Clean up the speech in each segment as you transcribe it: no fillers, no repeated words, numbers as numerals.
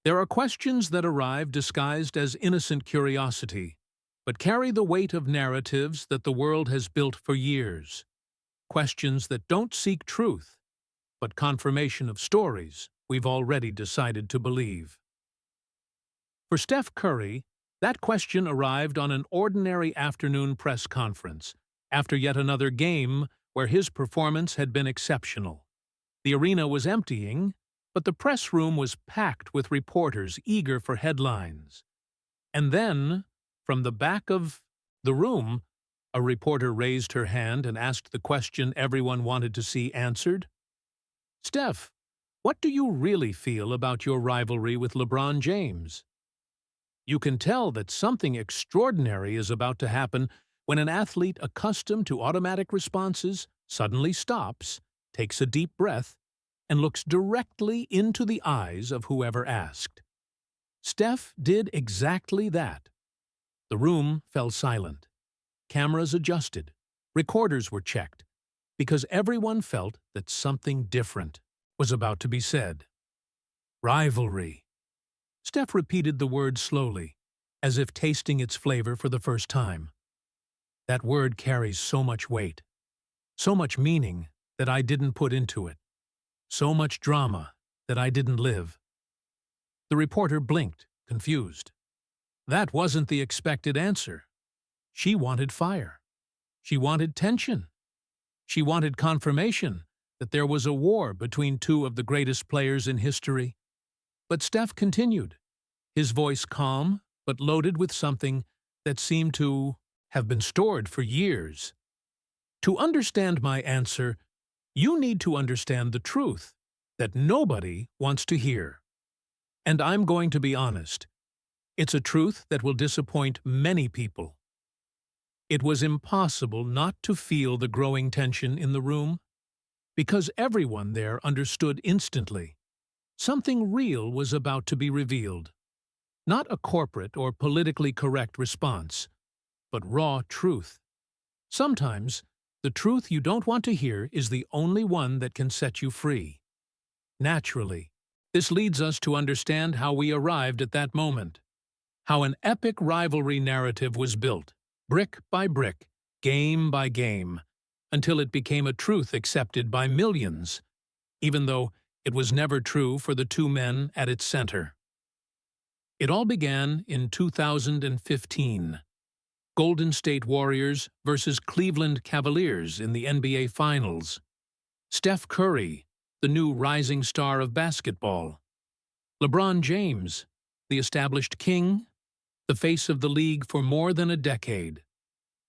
There are questions that arrive disguised as innocent curiosity, but carry the weight of narratives that the world has built for years. Questions that don't seek truth, but confirmation of stories we've already decided to believe. For Steph Curry, that question arrived on an ordinary afternoon press conference, after yet another game where his performance had been exceptional. The arena was emptying, but the press room was packed with reporters eager for headlines. And then, from the back of the room, a reporter raised her hand and asked the question everyone wanted to see answered. "Steph, what do you really feel about your rivalry with LeBron James?" You can tell that something extraordinary is about to happen when an athlete accustomed to automatic responses suddenly stops, takes a deep breath, and looks directly into the eyes of whoever asked. Steph did exactly that. The room fell silent. Cameras adjusted. Recorders were checked, because everyone felt that something different was about to be said. Rivalry. Steph repeated the word slowly, as if tasting its flavor for the first time. That word carries so much weight, so much meaning that I didn't put into it, so much drama that I didn't live. The reporter blinked, confused. That wasn't the expected answer. She wanted fire. She wanted tension. She wanted confirmation that there was a war between two of the greatest players in history. But Steph continued, his voice calm but loaded with something that seemed to have been stored for years. To understand my answer, you need to understand the truth that nobody wants to hear. And I'm going to be honest. It's a truth that will disappoint many people. It was impossible not to feel the growing tension in the room, because everyone there understood instantly. Something real was about to be revealed. Not a corporate or politically correct response, but raw truth. Sometimes, the truth you don't want to hear is the only one that can set you free. Naturally, this leads us to understand how we arrived at that moment. How an epic rivalry narrative was built, brick by brick, game by game, until it became a truth accepted by millions, even though it was never true for the two men at its center. It all began in 2015. Golden State Warriors versus Cleveland Cavaliers in the NBA Finals. Steph Curry, the new rising star of basketball. LeBron James, the established king, the face of the league for more than a decade.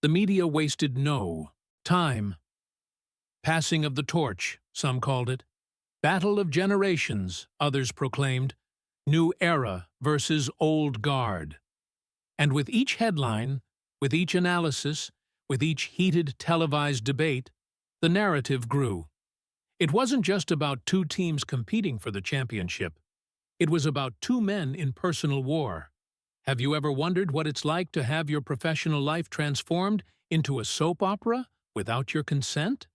The media wasted no time. Passing of the torch, some called it. Battle of generations, others proclaimed. New era versus old guard. And with each headline, with each analysis, with each heated televised debate, the narrative grew. It wasn't just about two teams competing for the championship. It was about two men in personal war. Have you ever wondered what it's like to have your professional life transformed into a soap opera without your consent?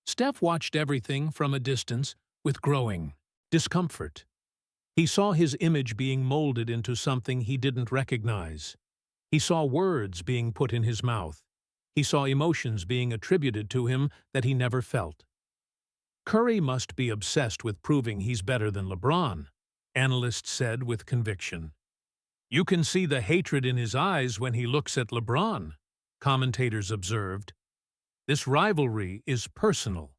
Steph watched everything from a distance with growing discomfort. He saw his image being molded into something he didn't recognize. He saw words being put in his mouth. He saw emotions being attributed to him that he never felt. Curry must be obsessed with proving he's better than LeBron, analysts said with conviction. You can see the hatred in his eyes when he looks at LeBron, commentators observed. This rivalry is personal.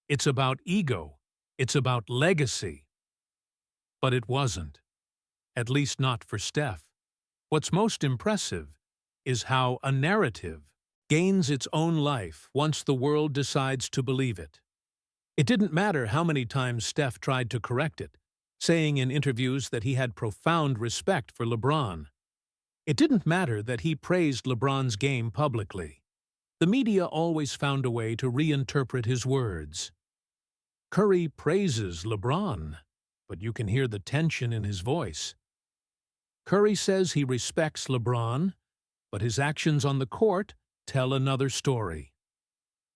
It's about ego. It's about legacy. But it wasn't. At least not for Steph. What's most impressive is how a narrative gains its own life once the world decides to believe it. It didn't matter how many times Steph tried to correct it, saying in interviews that he had profound respect for LeBron. It didn't matter that he praised LeBron's game publicly. The media always found a way to reinterpret his words. Curry praises LeBron, but you can hear the tension in his voice. Curry says he respects LeBron, but his actions on the court tell another story.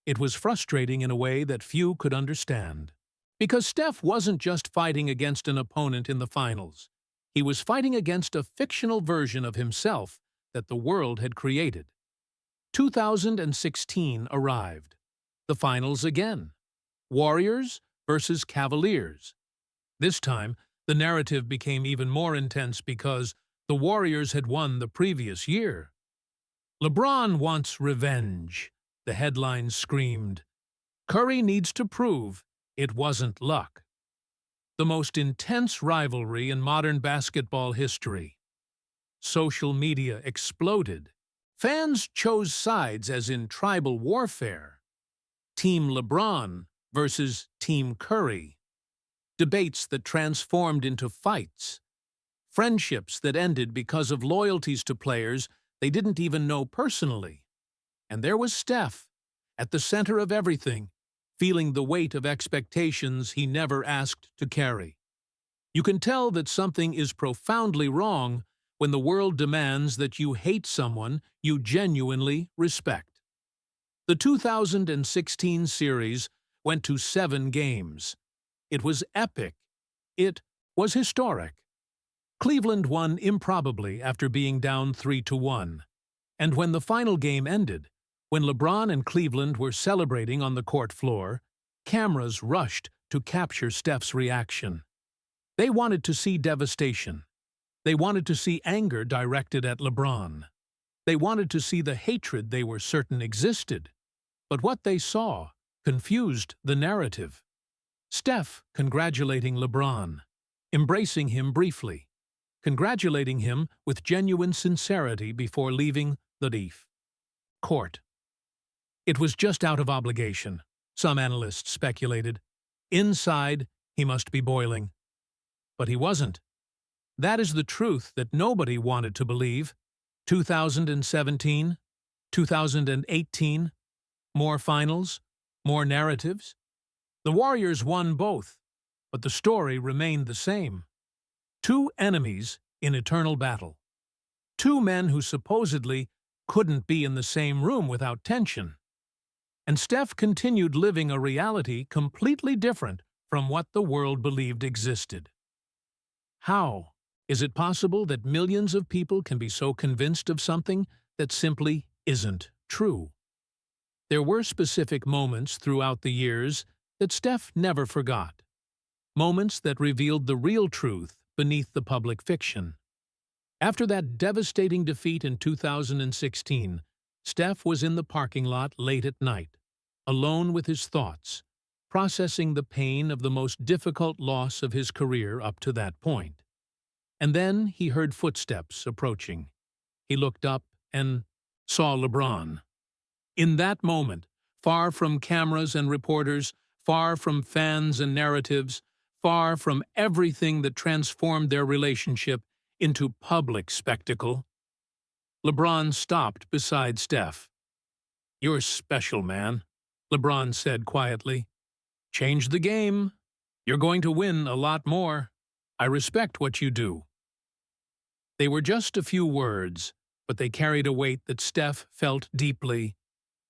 It was frustrating in a way that few could understand. Because Steph wasn't just fighting against an opponent in the finals. He was fighting against a fictional version of himself that the world had created. 2016 arrived. The finals again. Warriors versus Cavaliers. This time, the narrative became even more intense because the Warriors had won the previous year. LeBron wants revenge, the headlines screamed. Curry needs to prove it wasn't luck. The most intense rivalry in modern basketball history. Social media exploded. Fans chose sides as in tribal warfare. Team LeBron versus Team Curry. Debates that transformed into fights. Friendships that ended because of loyalties to players they didn't even know personally. And there was Steph, at the center of everything, feeling the weight of expectations he never asked to carry. You can tell that something is profoundly wrong when the world demands that you hate someone you genuinely respect. The 2016 series went to 7 games. It was epic. It was historic. Cleveland won improbably after being down 3-1. And when the final game ended, when LeBron and Cleveland were celebrating on the court floor, cameras rushed to capture Steph's reaction. They wanted to see devastation. They wanted to see anger directed at LeBron. They wanted to see the hatred they were certain existed. But what they saw confused the narrative. Steph congratulating LeBron, embracing him briefly, congratulating him with genuine sincerity before leaving the court. It was just out of obligation, some analysts speculated. Inside, he must be boiling. But he wasn't. That is the truth that nobody wanted to believe. 2017, 2018, more finals, more narratives. The Warriors won both, but the story remained the same. 2 enemies in eternal battle. 2 men who supposedly couldn't be in the same room without tension. And Steph continued living a reality completely different from what the world believed existed. How is it possible that millions of people can be so convinced of something that simply isn't true? There were specific moments throughout the years that Steph never forgot. Moments that revealed the real truth beneath the public fiction. After that devastating defeat in 2016, Steph was in the parking lot late at night, alone with his thoughts, processing the pain of the most difficult loss of his career up to that point. And then he heard footsteps approaching. He looked up and saw LeBron. In that moment, far from cameras and reporters, far from fans and narratives, far from everything that transformed their relationship into public spectacle, LeBron stopped beside Steph. "You're special, man," LeBron said quietly. "Change the game. You're going to win a lot more. I respect what you do." They were just a few words, but they carried a weight that Steph felt deeply,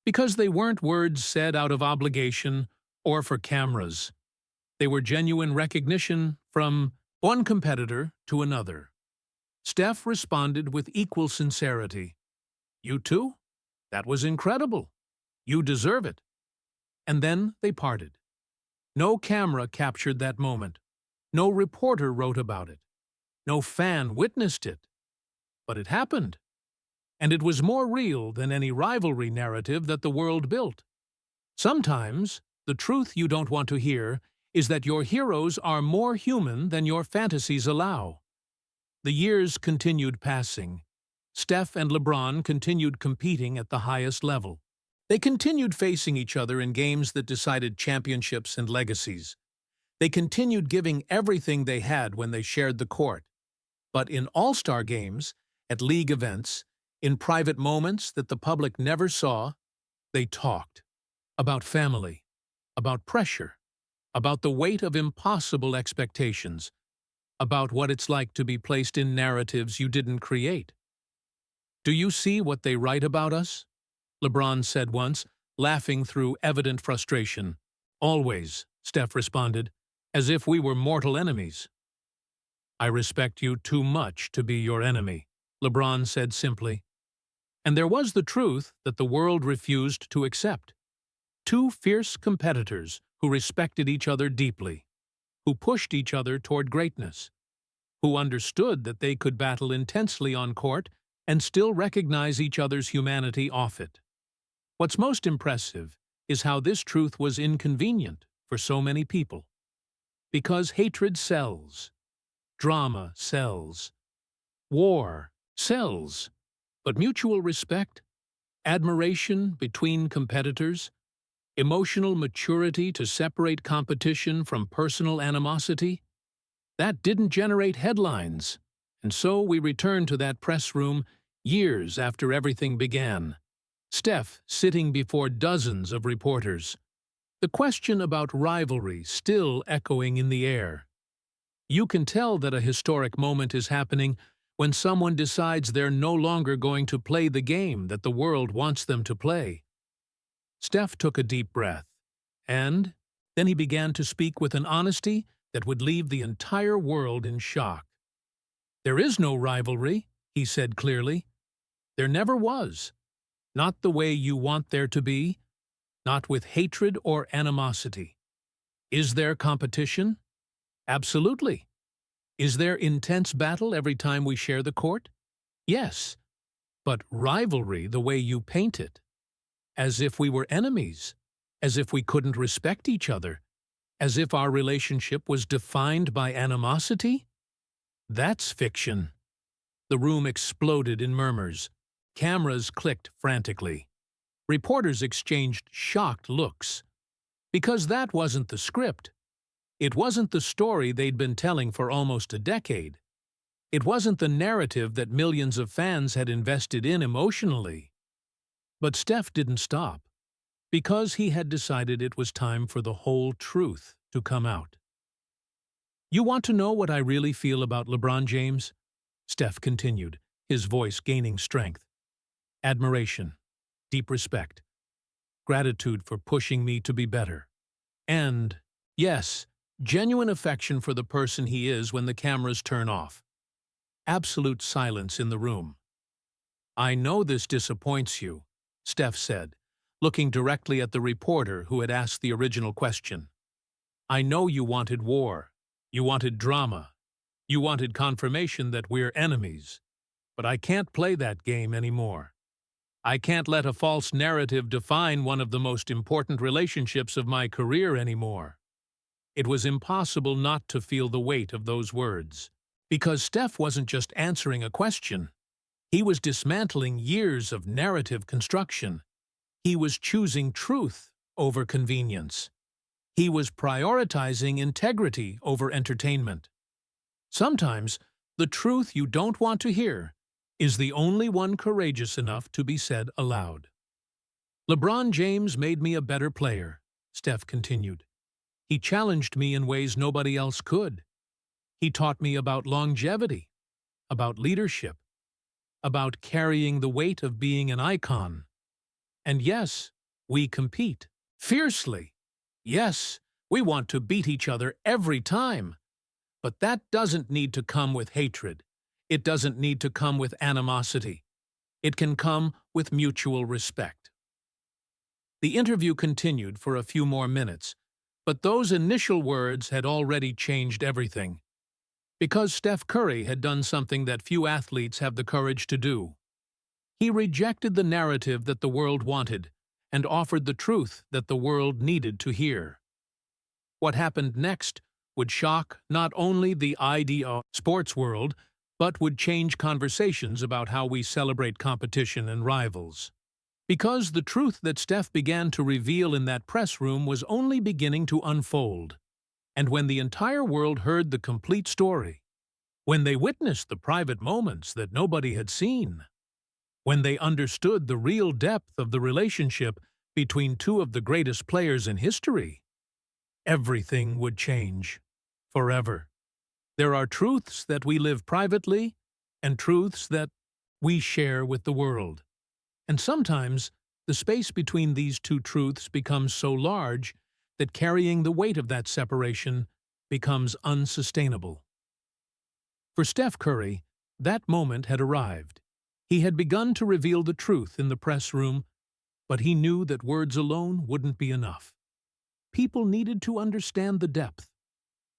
because they weren't words said out of obligation or for cameras. They were genuine recognition from one competitor to another. Steph responded with equal sincerity. "You too? That was incredible. You deserve it." And then they parted. No camera captured that moment. No reporter wrote about it. No fan witnessed it. But it happened. And it was more real than any rivalry narrative that the world built. Sometimes, the truth you don't want to hear is that your heroes are more human than your fantasies allow. The years continued passing. Steph and LeBron continued competing at the highest level. They continued facing each other in games that decided championships and legacies. They continued giving everything they had when they shared the court. But in all-star games, at league events, in private moments that the public never saw, they talked about family, about pressure, about the weight of impossible expectations, about what it's like to be placed in narratives you didn't create. "Do you see what they write about us?" LeBron said once, laughing through evident frustration. "Always," Steph responded, "as if we were mortal enemies." I respect you too much to be your enemy, LeBron said simply. And there was the truth that the world refused to accept. Two fierce competitors who respected each other deeply, who pushed each other toward greatness, who understood that they could battle intensely on court and still recognize each other's humanity off it. What's most impressive is how this truth was inconvenient for so many people. Because hatred sells, drama sells, war sells, but mutual respect, admiration between competitors, emotional maturity to separate competition from personal animosity, that didn't generate headlines. And so we returned to that press room years after everything began. Steph sitting before dozens of reporters. The question about rivalry still echoing in the air. You can tell that a historic moment is happening when someone decides they're no longer going to play the game that the world wants them to play. Steph took a deep breath, and then he began to speak with an honesty that would leave the entire world in shock. There is no rivalry, he said clearly. There never was. Not the way you want there to be, not with hatred or animosity. Is there competition? Absolutely. Is there intense battle every time we share the court? Yes. But rivalry the way you paint it, as if we were enemies, as if we couldn't respect each other, as if our relationship was defined by animosity? That's fiction. The room exploded in murmurs. Cameras clicked frantically. Reporters exchanged shocked looks. Because that wasn't the script. It wasn't the story they'd been telling for almost a decade. It wasn't the narrative that millions of fans had invested in emotionally. But Steph didn't stop, because he had decided it was time for the whole truth to come out. You want to know what I really feel about LeBron James? Steph continued, his voice gaining strength. Admiration, deep respect, gratitude for pushing me to be better. And, yes, genuine affection for the person he is when the cameras turn off. Absolute silence in the room. I know this disappoints you, Steph said, looking directly at the reporter who had asked the original question. I know you wanted war. You wanted drama. You wanted confirmation that we're enemies. But I can't play that game anymore. I can't let a false narrative define one of the most important relationships of my career anymore. It was impossible not to feel the weight of those words. Because Steph wasn't just answering a question. He was dismantling years of narrative construction. He was choosing truth over convenience. He was prioritizing integrity over entertainment. Sometimes, the truth you don't want to hear is the only one courageous enough to be said aloud. LeBron James made me a better player, Steph continued. He challenged me in ways nobody else could. He taught me about longevity, about leadership, about carrying the weight of being an icon. And yes, we compete. Fiercely. Yes, we want to beat each other every time. But that doesn't need to come with hatred. It doesn't need to come with animosity. It can come with mutual respect. The interview continued for a few more minutes, but those initial words had already changed everything. Because Steph Curry had done something that few athletes have the courage to do. He rejected the narrative that the world wanted and offered the truth that the world needed to hear. What happened next would shock not only the IDO sports world, but would change conversations about how we celebrate competition and rivals. Because the truth that Steph began to reveal in that press room was only beginning to unfold. And when the entire world heard the complete story, when they witnessed the private moments that nobody had seen, when they understood the real depth of the relationship between two of the greatest players in history, everything would change. Forever. There are truths that we live privately and truths that we share with the world. And sometimes, the space between these two truths becomes so large that carrying the weight of that separation becomes unsustainable. For Steph Curry, that moment had arrived. He had begun to reveal the truth in the press room, but he knew that words alone wouldn't be enough. People needed to understand the depth.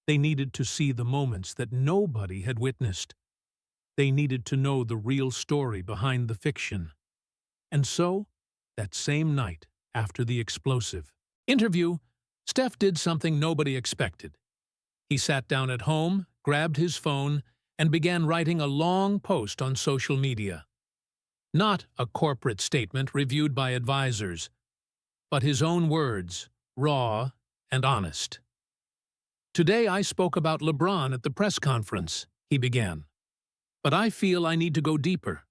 They needed to see the moments that nobody had witnessed. They needed to know the real story behind the fiction. And so, that same night, after the explosive interview, Steph did something nobody expected. He sat down at home, grabbed his phone, and began writing a long post on social media. Not a corporate statement reviewed by advisors, but his own words, raw and honest. "Today I spoke about LeBron at the press conference," he began. "But I feel I need to go deeper.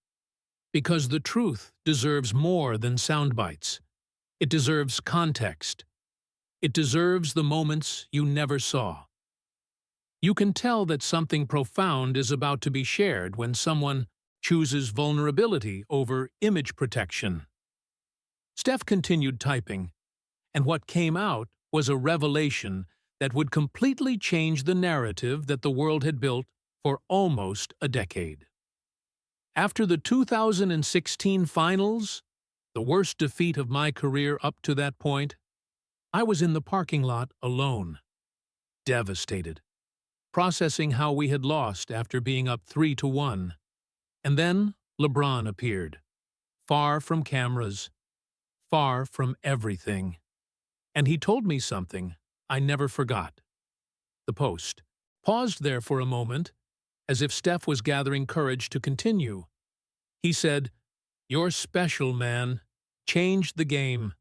Because the truth deserves more than sound bites. It deserves context. It deserves the moments you never saw. You can tell that something profound is about to be shared when someone chooses vulnerability over image protection." Steph continued typing, and what came out was a revelation that would completely change the narrative that the world had built for almost a decade. After the 2016 finals, the worst defeat of my career up to that point, I was in the parking lot alone, devastated, processing how we had lost after being up 3-1. And then LeBron appeared, far from cameras, far from everything. And he told me something I never forgot. The post paused there for a moment, as if Steph was gathering courage to continue. He said, "You're special, man. Changed the game.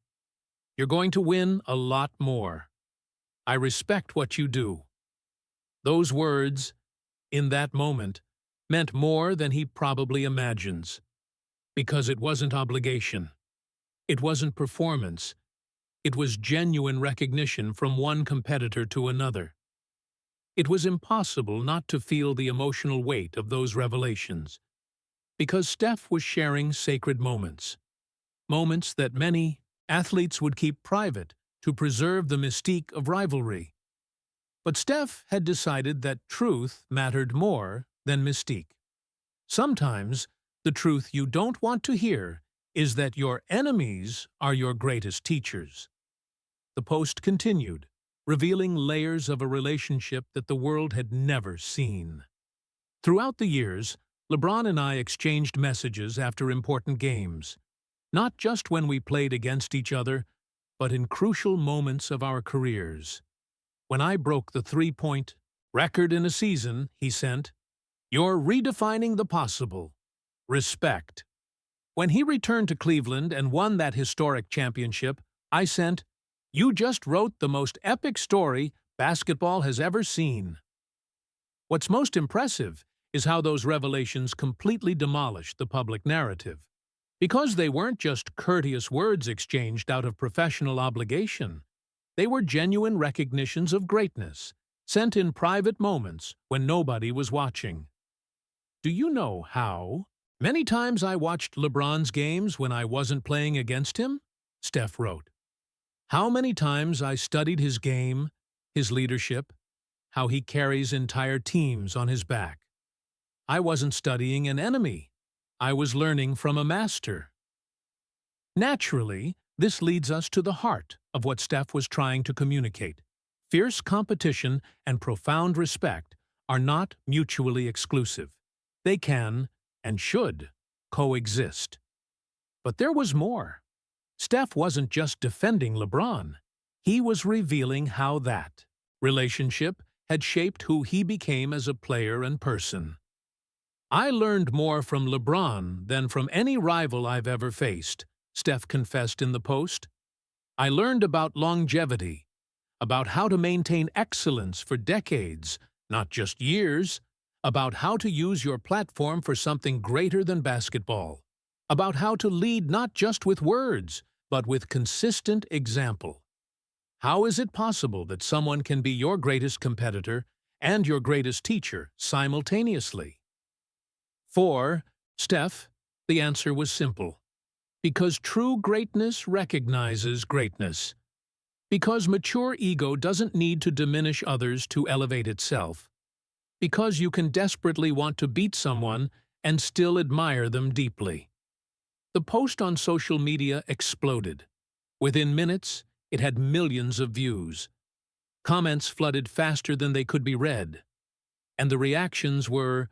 You're going to win a lot more. I respect what you do." Those words, in that moment, meant more than he probably imagines. Because it wasn't obligation. It wasn't performance. It was genuine recognition from one competitor to another. It was impossible not to feel the emotional weight of those revelations. Because Steph was sharing sacred moments. Moments that many athletes would keep private to preserve the mystique of rivalry. But Steph had decided that truth mattered more than mystique. Sometimes, the truth you don't want to hear is that your enemies are your greatest teachers. The post continued, revealing layers of a relationship that the world had never seen. Throughout the years, LeBron and I exchanged messages after important games, not just when we played against each other, but in crucial moments of our careers. When I broke the 3-point record in a season, he sent, "You're redefining the possible. Respect." When he returned to Cleveland and won that historic championship, I sent, "You just wrote the most epic story basketball has ever seen." What's most impressive is how those revelations completely demolished the public narrative. Because they weren't just courteous words exchanged out of professional obligation. They were genuine recognitions of greatness, sent in private moments when nobody was watching. Do you know how many times I watched LeBron's games when I wasn't playing against him? Steph wrote. How many times I studied his game, his leadership, how he carries entire teams on his back. I wasn't studying an enemy. I was learning from a master. Naturally, this leads us to the heart of what Steph was trying to communicate. Fierce competition and profound respect are not mutually exclusive. They can, and should, coexist. But there was more. Steph wasn't just defending LeBron. He was revealing how that relationship had shaped who he became as a player and person. "I learned more from LeBron than from any rival I've ever faced," Steph confessed in the post. "I learned about longevity, about how to maintain excellence for decades, not just years, about how to use your platform for something greater than basketball, about how to lead not just with words, but with consistent example. How is it possible that someone can be your greatest competitor and your greatest teacher simultaneously?" For Steph, the answer was simple. Because true greatness recognizes greatness. Because mature ego doesn't need to diminish others to elevate itself. Because you can desperately want to beat someone and still admire them deeply. The post on social media exploded. Within minutes, it had millions of views. Comments flooded faster than they could be read. And the reactions were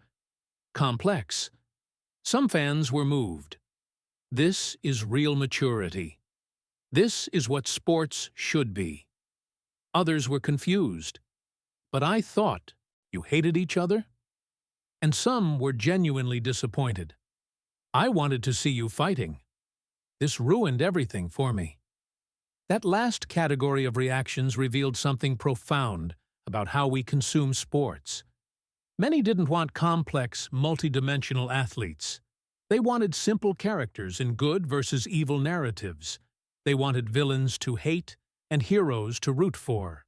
complex. Some fans were moved. This is real maturity. This is what sports should be. Others were confused. But I thought you hated each other? And some were genuinely disappointed. I wanted to see you fighting. This ruined everything for me. That last category of reactions revealed something profound about how we consume sports. Many didn't want complex, multidimensional athletes. They wanted simple characters in good versus evil narratives. They wanted villains to hate and heroes to root for.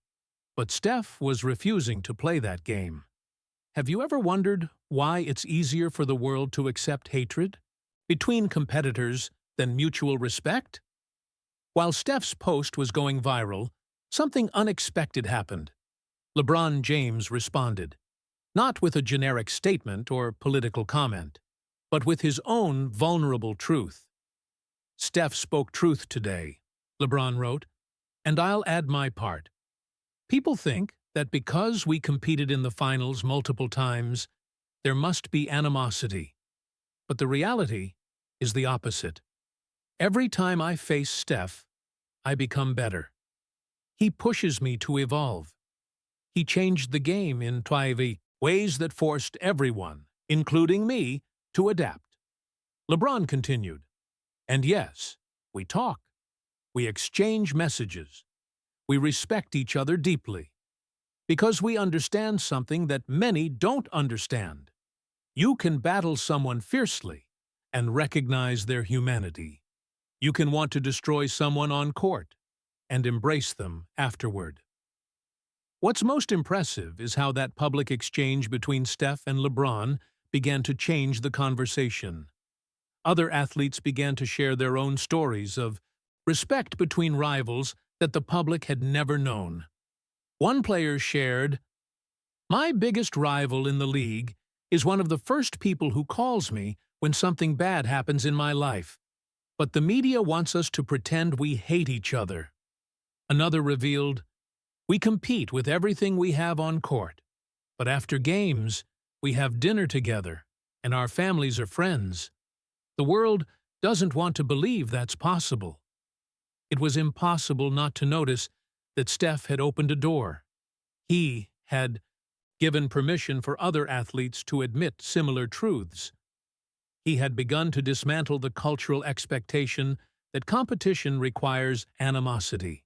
But Steph was refusing to play that game. Have you ever wondered why it's easier for the world to accept hatred between competitors than mutual respect? While Steph's post was going viral, something unexpected happened. LeBron James responded, not with a generic statement or political comment, but with his own vulnerable truth. Steph spoke truth today, LeBron wrote, and I'll add my part. People think that because we competed in the finals multiple times, there must be animosity. But the reality is the opposite. Every time I face Steph, I become better. He pushes me to evolve. He changed the game in 5 ways that forced everyone, including me, to adapt. LeBron continued, and yes, we talk. We exchange messages. We respect each other deeply. Because we understand something that many don't understand. You can battle someone fiercely and recognize their humanity. You can want to destroy someone on court and embrace them afterward. What's most impressive is how that public exchange between Steph and LeBron began to change the conversation. Other athletes began to share their own stories of respect between rivals that the public had never known. One player shared, "My biggest rival in the league is one of the first people who calls me when something bad happens in my life. But the media wants us to pretend we hate each other." Another revealed, "We compete with everything we have on court. But after games, we have dinner together, and our families are friends. The world doesn't want to believe that's possible." It was impossible not to notice that Steph had opened a door. He had given permission for other athletes to admit similar truths. He had begun to dismantle the cultural expectation that competition requires animosity.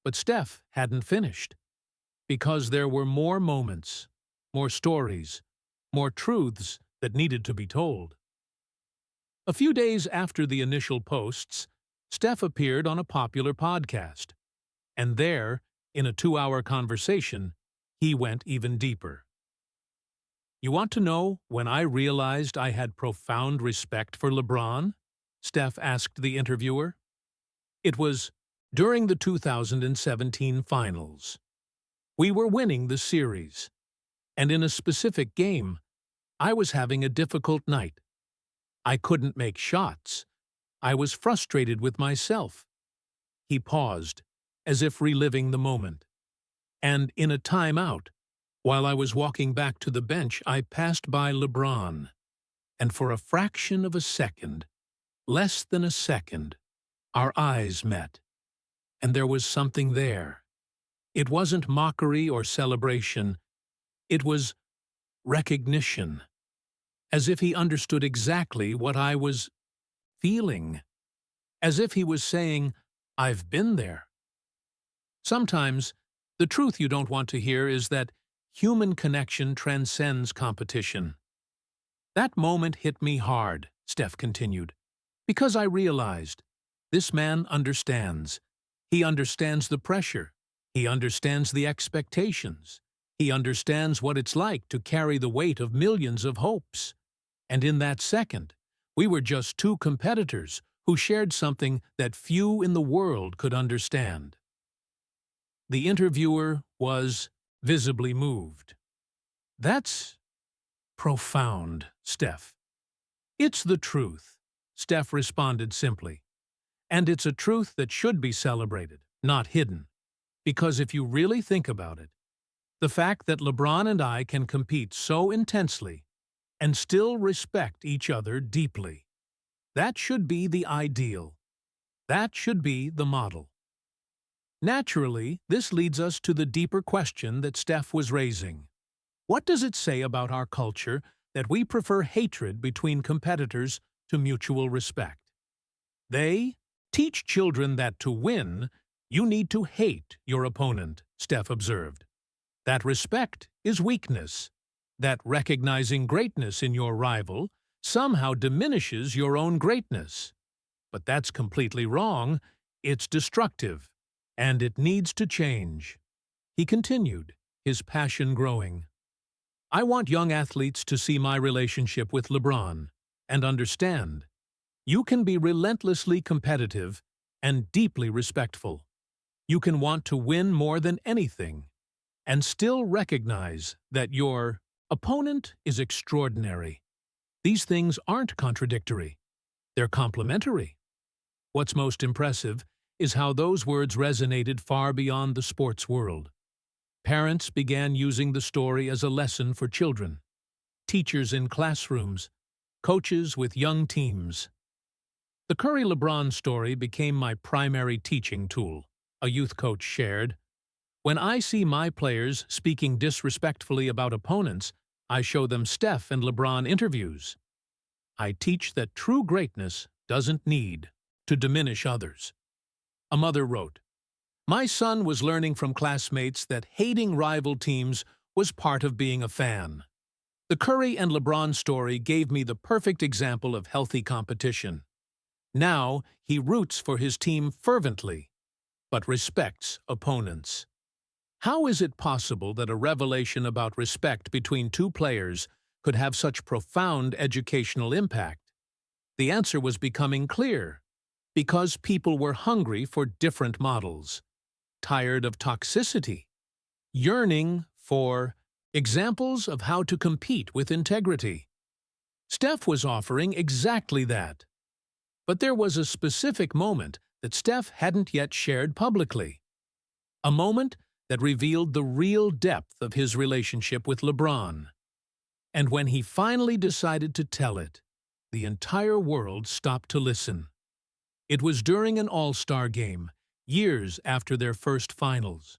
But Steph hadn't finished, because there were more moments, more stories, more truths that needed to be told. A few days after the initial posts, Steph appeared on a popular podcast. And there, in a 2-hour conversation, he went even deeper. "You want to know when I realized I had profound respect for LeBron?" Steph asked the interviewer. "It was during the 2017 finals. We were winning the series, and in a specific game, I was having a difficult night. I couldn't make shots. I was frustrated with myself." He paused, as if reliving the moment. "And in a timeout, while I was walking back to the bench, I passed by LeBron. And for a fraction of a second, less than a second, our eyes met. And there was something there. It wasn't mockery or celebration. It was recognition. As if he understood exactly what I was feeling. As if he was saying, 'I've been there.'" Sometimes, the truth you don't want to hear is that human connection transcends competition. "That moment hit me hard," Steph continued, "because I realized this man understands. He understands the pressure. He understands the expectations. He understands what it's like to carry the weight of millions of hopes. And in that second, we were just two competitors who shared something that few in the world could understand." The interviewer was visibly moved. That's profound, Steph. It's the truth, Steph responded simply. And it's a truth that should be celebrated, not hidden. Because if you really think about it, the fact that LeBron and I can compete so intensely and still respect each other deeply, that should be the ideal. That should be the model. Naturally, this leads us to the deeper question that Steph was raising. What does it say about our culture that we prefer hatred between competitors to mutual respect? They teach children that to win, you need to hate your opponent, Steph observed. That respect is weakness. That recognizing greatness in your rival somehow diminishes your own greatness. But that's completely wrong. It's destructive. And it needs to change. He continued, his passion growing. I want young athletes to see my relationship with LeBron and understand. You can be relentlessly competitive and deeply respectful. You can want to win more than anything and still recognize that your opponent is extraordinary. These things aren't contradictory. They're complementary. What's most impressive is how those words resonated far beyond the sports world. Parents began using the story as a lesson for children, teachers in classrooms, coaches with young teams. The Curry-LeBron story became my primary teaching tool, a youth coach shared. When I see my players speaking disrespectfully about opponents, I show them Steph and LeBron interviews. I teach that true greatness doesn't need to diminish others. A mother wrote, my son was learning from classmates that hating rival teams was part of being a fan. The Curry and LeBron story gave me the perfect example of healthy competition. Now he roots for his team fervently, but respects opponents. How is it possible that a revelation about respect between two players could have such profound educational impact? The answer was becoming clear. Because people were hungry for different models, tired of toxicity, yearning for examples of how to compete with integrity. Steph was offering exactly that. But there was a specific moment that Steph hadn't yet shared publicly. A moment that revealed the real depth of his relationship with LeBron. And when he finally decided to tell it, the entire world stopped to listen. It was during an All-Star game, years after their first finals.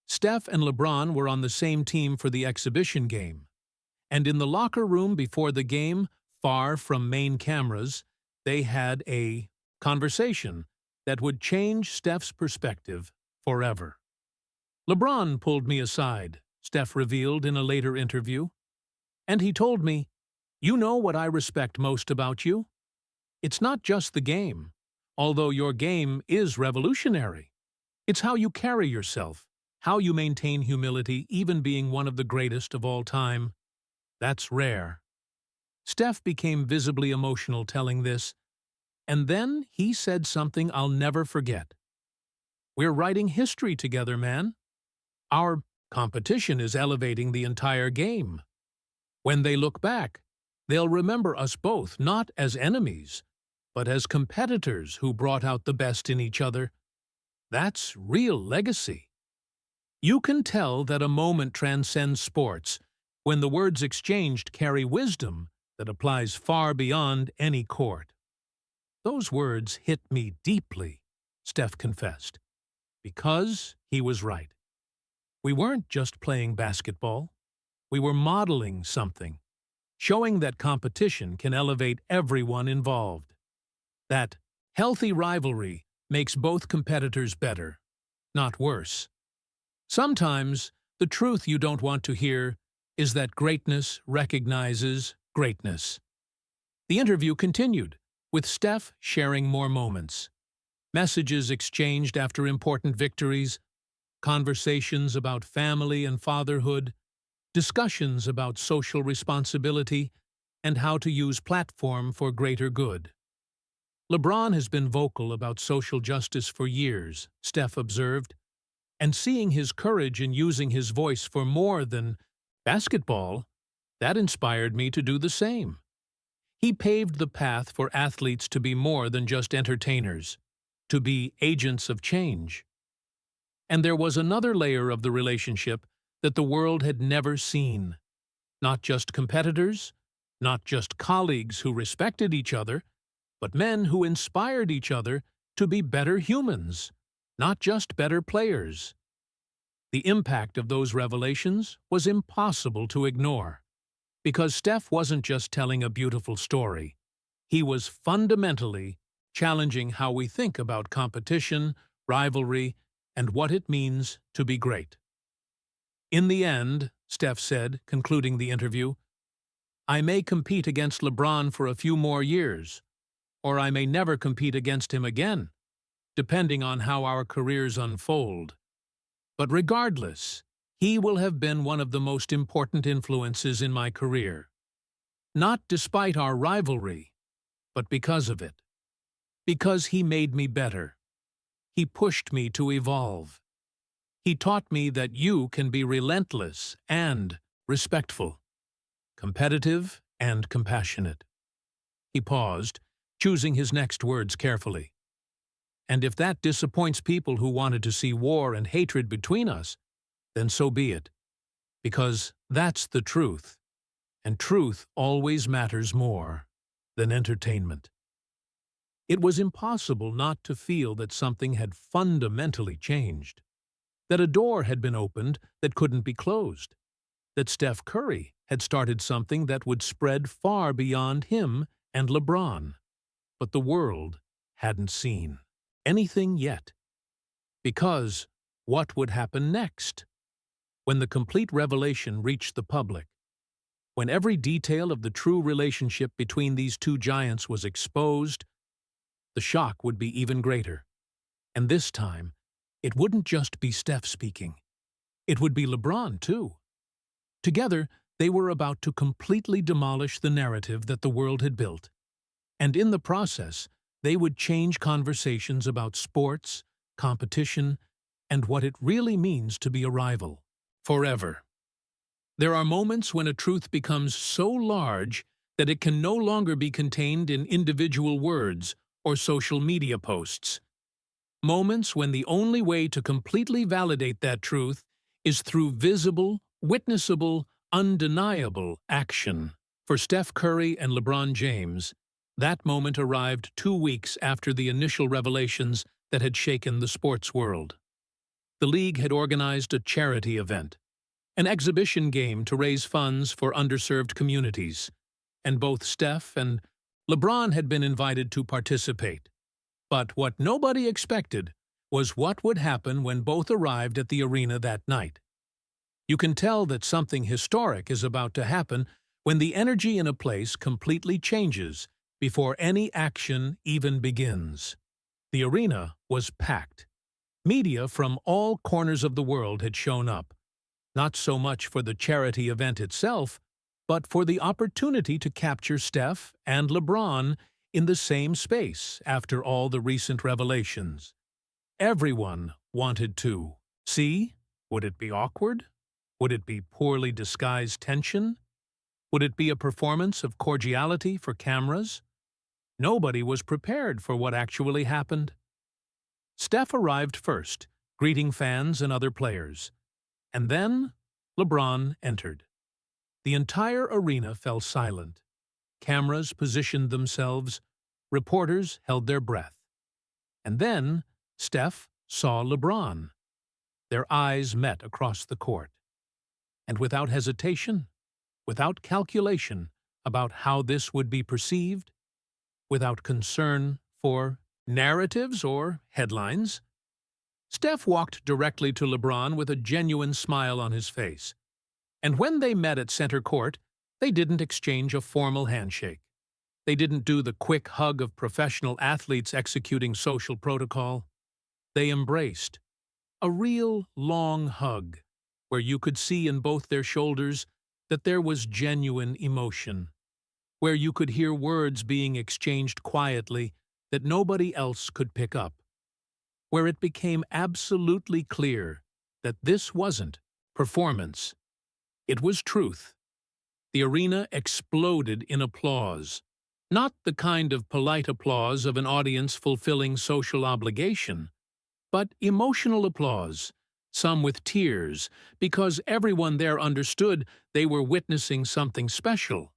Steph and LeBron were on the same team for the exhibition game. And in the locker room before the game, far from main cameras, they had a conversation that would change Steph's perspective forever. LeBron pulled me aside, Steph revealed in a later interview. And he told me, you know what I respect most about you? It's not just the game. Although your game is revolutionary. It's how you carry yourself, how you maintain humility, even being one of the greatest of all time. That's rare. Steph became visibly emotional telling this, and then he said something I'll never forget. We're writing history together, man. Our competition is elevating the entire game. When they look back, they'll remember us both not as enemies, but as competitors who brought out the best in each other. That's real legacy. You can tell that a moment transcends sports when the words exchanged carry wisdom that applies far beyond any court. Those words hit me deeply, Steph confessed, because he was right. We weren't just playing basketball. We were modeling something, showing that competition can elevate everyone involved. That healthy rivalry makes both competitors better, not worse. Sometimes, the truth you don't want to hear is that greatness recognizes greatness. The interview continued, with Steph sharing more moments. Messages exchanged after important victories, conversations about family and fatherhood, discussions about social responsibility, and how to use platform for greater good. LeBron has been vocal about social justice for years, Steph observed, and seeing his courage in using his voice for more than Basketball, that inspired me to do the same. He paved the path for athletes to be more than just entertainers, to be agents of change. And there was another layer of the relationship that the world had never seen. Not just competitors, not just colleagues who respected each other, but men who inspired each other to be better humans, not just better players. The impact of those revelations was impossible to ignore, because Steph wasn't just telling a beautiful story. He was fundamentally challenging how we think about competition, rivalry, and what it means to be great. In the end, Steph said, concluding the interview, I may compete against LeBron for a few more years, or I may never compete against him again, depending on how our careers unfold. But regardless, he will have been one of the most important influences in my career. Not despite our rivalry, but because of it. Because he made me better. He pushed me to evolve. He taught me that you can be relentless and respectful, competitive and compassionate. He paused, choosing his next words carefully. And if that disappoints people who wanted to see war and hatred between us, then so be it. Because that's the truth, and truth always matters more than entertainment. It was impossible not to feel that something had fundamentally changed, that a door had been opened that couldn't be closed, that Steph Curry had started something that would spread far beyond him and LeBron. But the world hadn't seen anything yet. Because what would happen next? When the complete revelation reached the public, when every detail of the true relationship between these two giants was exposed, the shock would be even greater. And this time, it wouldn't just be Steph speaking. It would be LeBron, too. Together, they were about to completely demolish the narrative that the world had built. And in the process, they would change conversations about sports, competition, and what it really means to be a rival. Forever. There are moments when a truth becomes so large that it can no longer be contained in individual words or social media posts. Moments when the only way to completely validate that truth is through visible, witnessable, undeniable action. For Steph Curry and LeBron James, that moment arrived 2 weeks after the initial revelations that had shaken the sports world. The league had organized a charity event, an exhibition game to raise funds for underserved communities, and both Steph and LeBron had been invited to participate. But what nobody expected was what would happen when both arrived at the arena that night. You can tell that something historic is about to happen when the energy in a place completely changes before any action even begins. The arena was packed. Media from all corners of the world had shown up, not so much for the charity event itself, but for the opportunity to capture Steph and LeBron in the same space after all the recent revelations. Everyone wanted to see. Would it be awkward? Would it be poorly disguised tension? Would it be a performance of cordiality for cameras? Nobody was prepared for what actually happened. Steph arrived first, greeting fans and other players. And then LeBron entered. The entire arena fell silent. Cameras positioned themselves. Reporters held their breath. And then Steph saw LeBron. Their eyes met across the court. And without hesitation, without calculation about how this would be perceived, without concern for narratives or headlines, Steph walked directly to LeBron with a genuine smile on his face. And when they met at center court, they didn't exchange a formal handshake. They didn't do the quick hug of professional athletes executing social protocol. They embraced. A real long hug, where you could see in both their shoulders that there was genuine emotion, where you could hear words being exchanged quietly that nobody else could pick up, where it became absolutely clear that this wasn't performance. It was truth. The arena exploded in applause. Not the kind of polite applause of an audience fulfilling social obligation, but emotional applause, some with tears, because everyone there understood they were witnessing something special.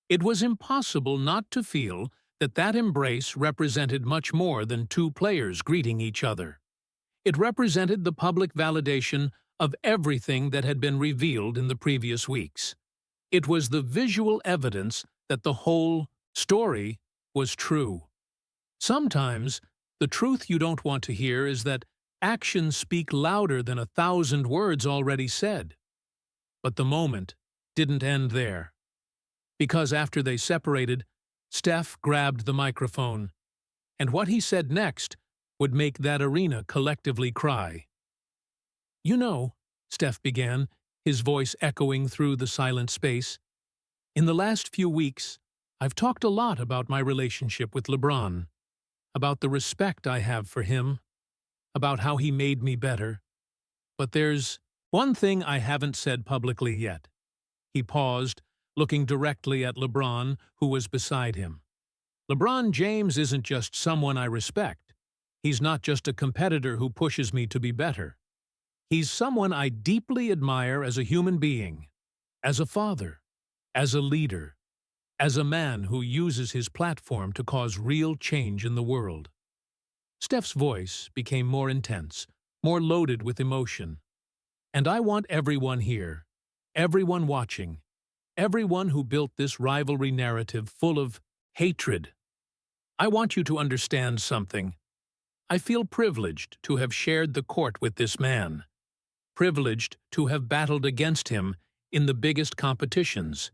It was impossible not to feel that that embrace represented much more than two players greeting each other. It represented the public validation of everything that had been revealed in the previous weeks. It was the visual evidence that the whole story was true. Sometimes, the truth you don't want to hear is that actions speak louder than 1,000 words already said. But the moment didn't end there. Because after they separated, Steph grabbed the microphone, and what he said next would make that arena collectively cry. "You know," Steph began, his voice echoing through the silent space, "in the last few weeks, I've talked a lot about my relationship with LeBron, about the respect I have for him, about how he made me better. But there's one thing I haven't said publicly yet." He paused, looking directly at LeBron, who was beside him. "LeBron James isn't just someone I respect. He's not just a competitor who pushes me to be better. He's someone I deeply admire as a human being, as a father, as a leader, as a man who uses his platform to cause real change in the world." Steph's voice became more intense, more loaded with emotion. "And I want everyone here, everyone watching, everyone who built this rivalry narrative full of hatred. I want you to understand something. I feel privileged to have shared the court with this man, privileged to have battled against him in the biggest competitions,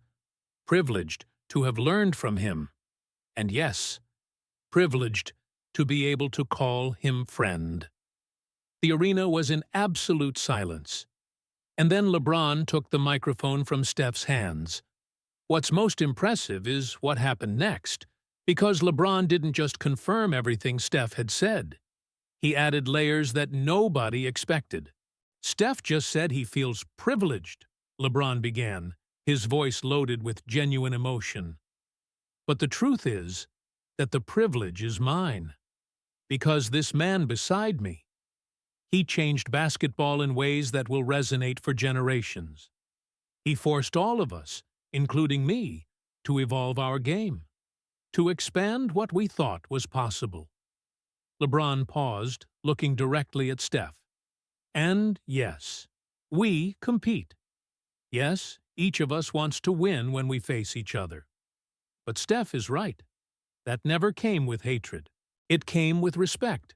privileged to have learned from him, and yes, privileged to be able to call him friend." The arena was in absolute silence. And then LeBron took the microphone from Steph's hands. What's most impressive is what happened next, because LeBron didn't just confirm everything Steph had said. He added layers that nobody expected. "Steph just said he feels privileged," LeBron began, his voice loaded with genuine emotion. "But the truth is that the privilege is mine. Because this man beside me, he changed basketball in ways that will resonate for generations. He forced all of us, including me, to evolve our game, to expand what we thought was possible." LeBron paused, looking directly at Steph. "And yes, we compete. Yes, each of us wants to win when we face each other. But Steph is right. That never came with hatred. It came with respect.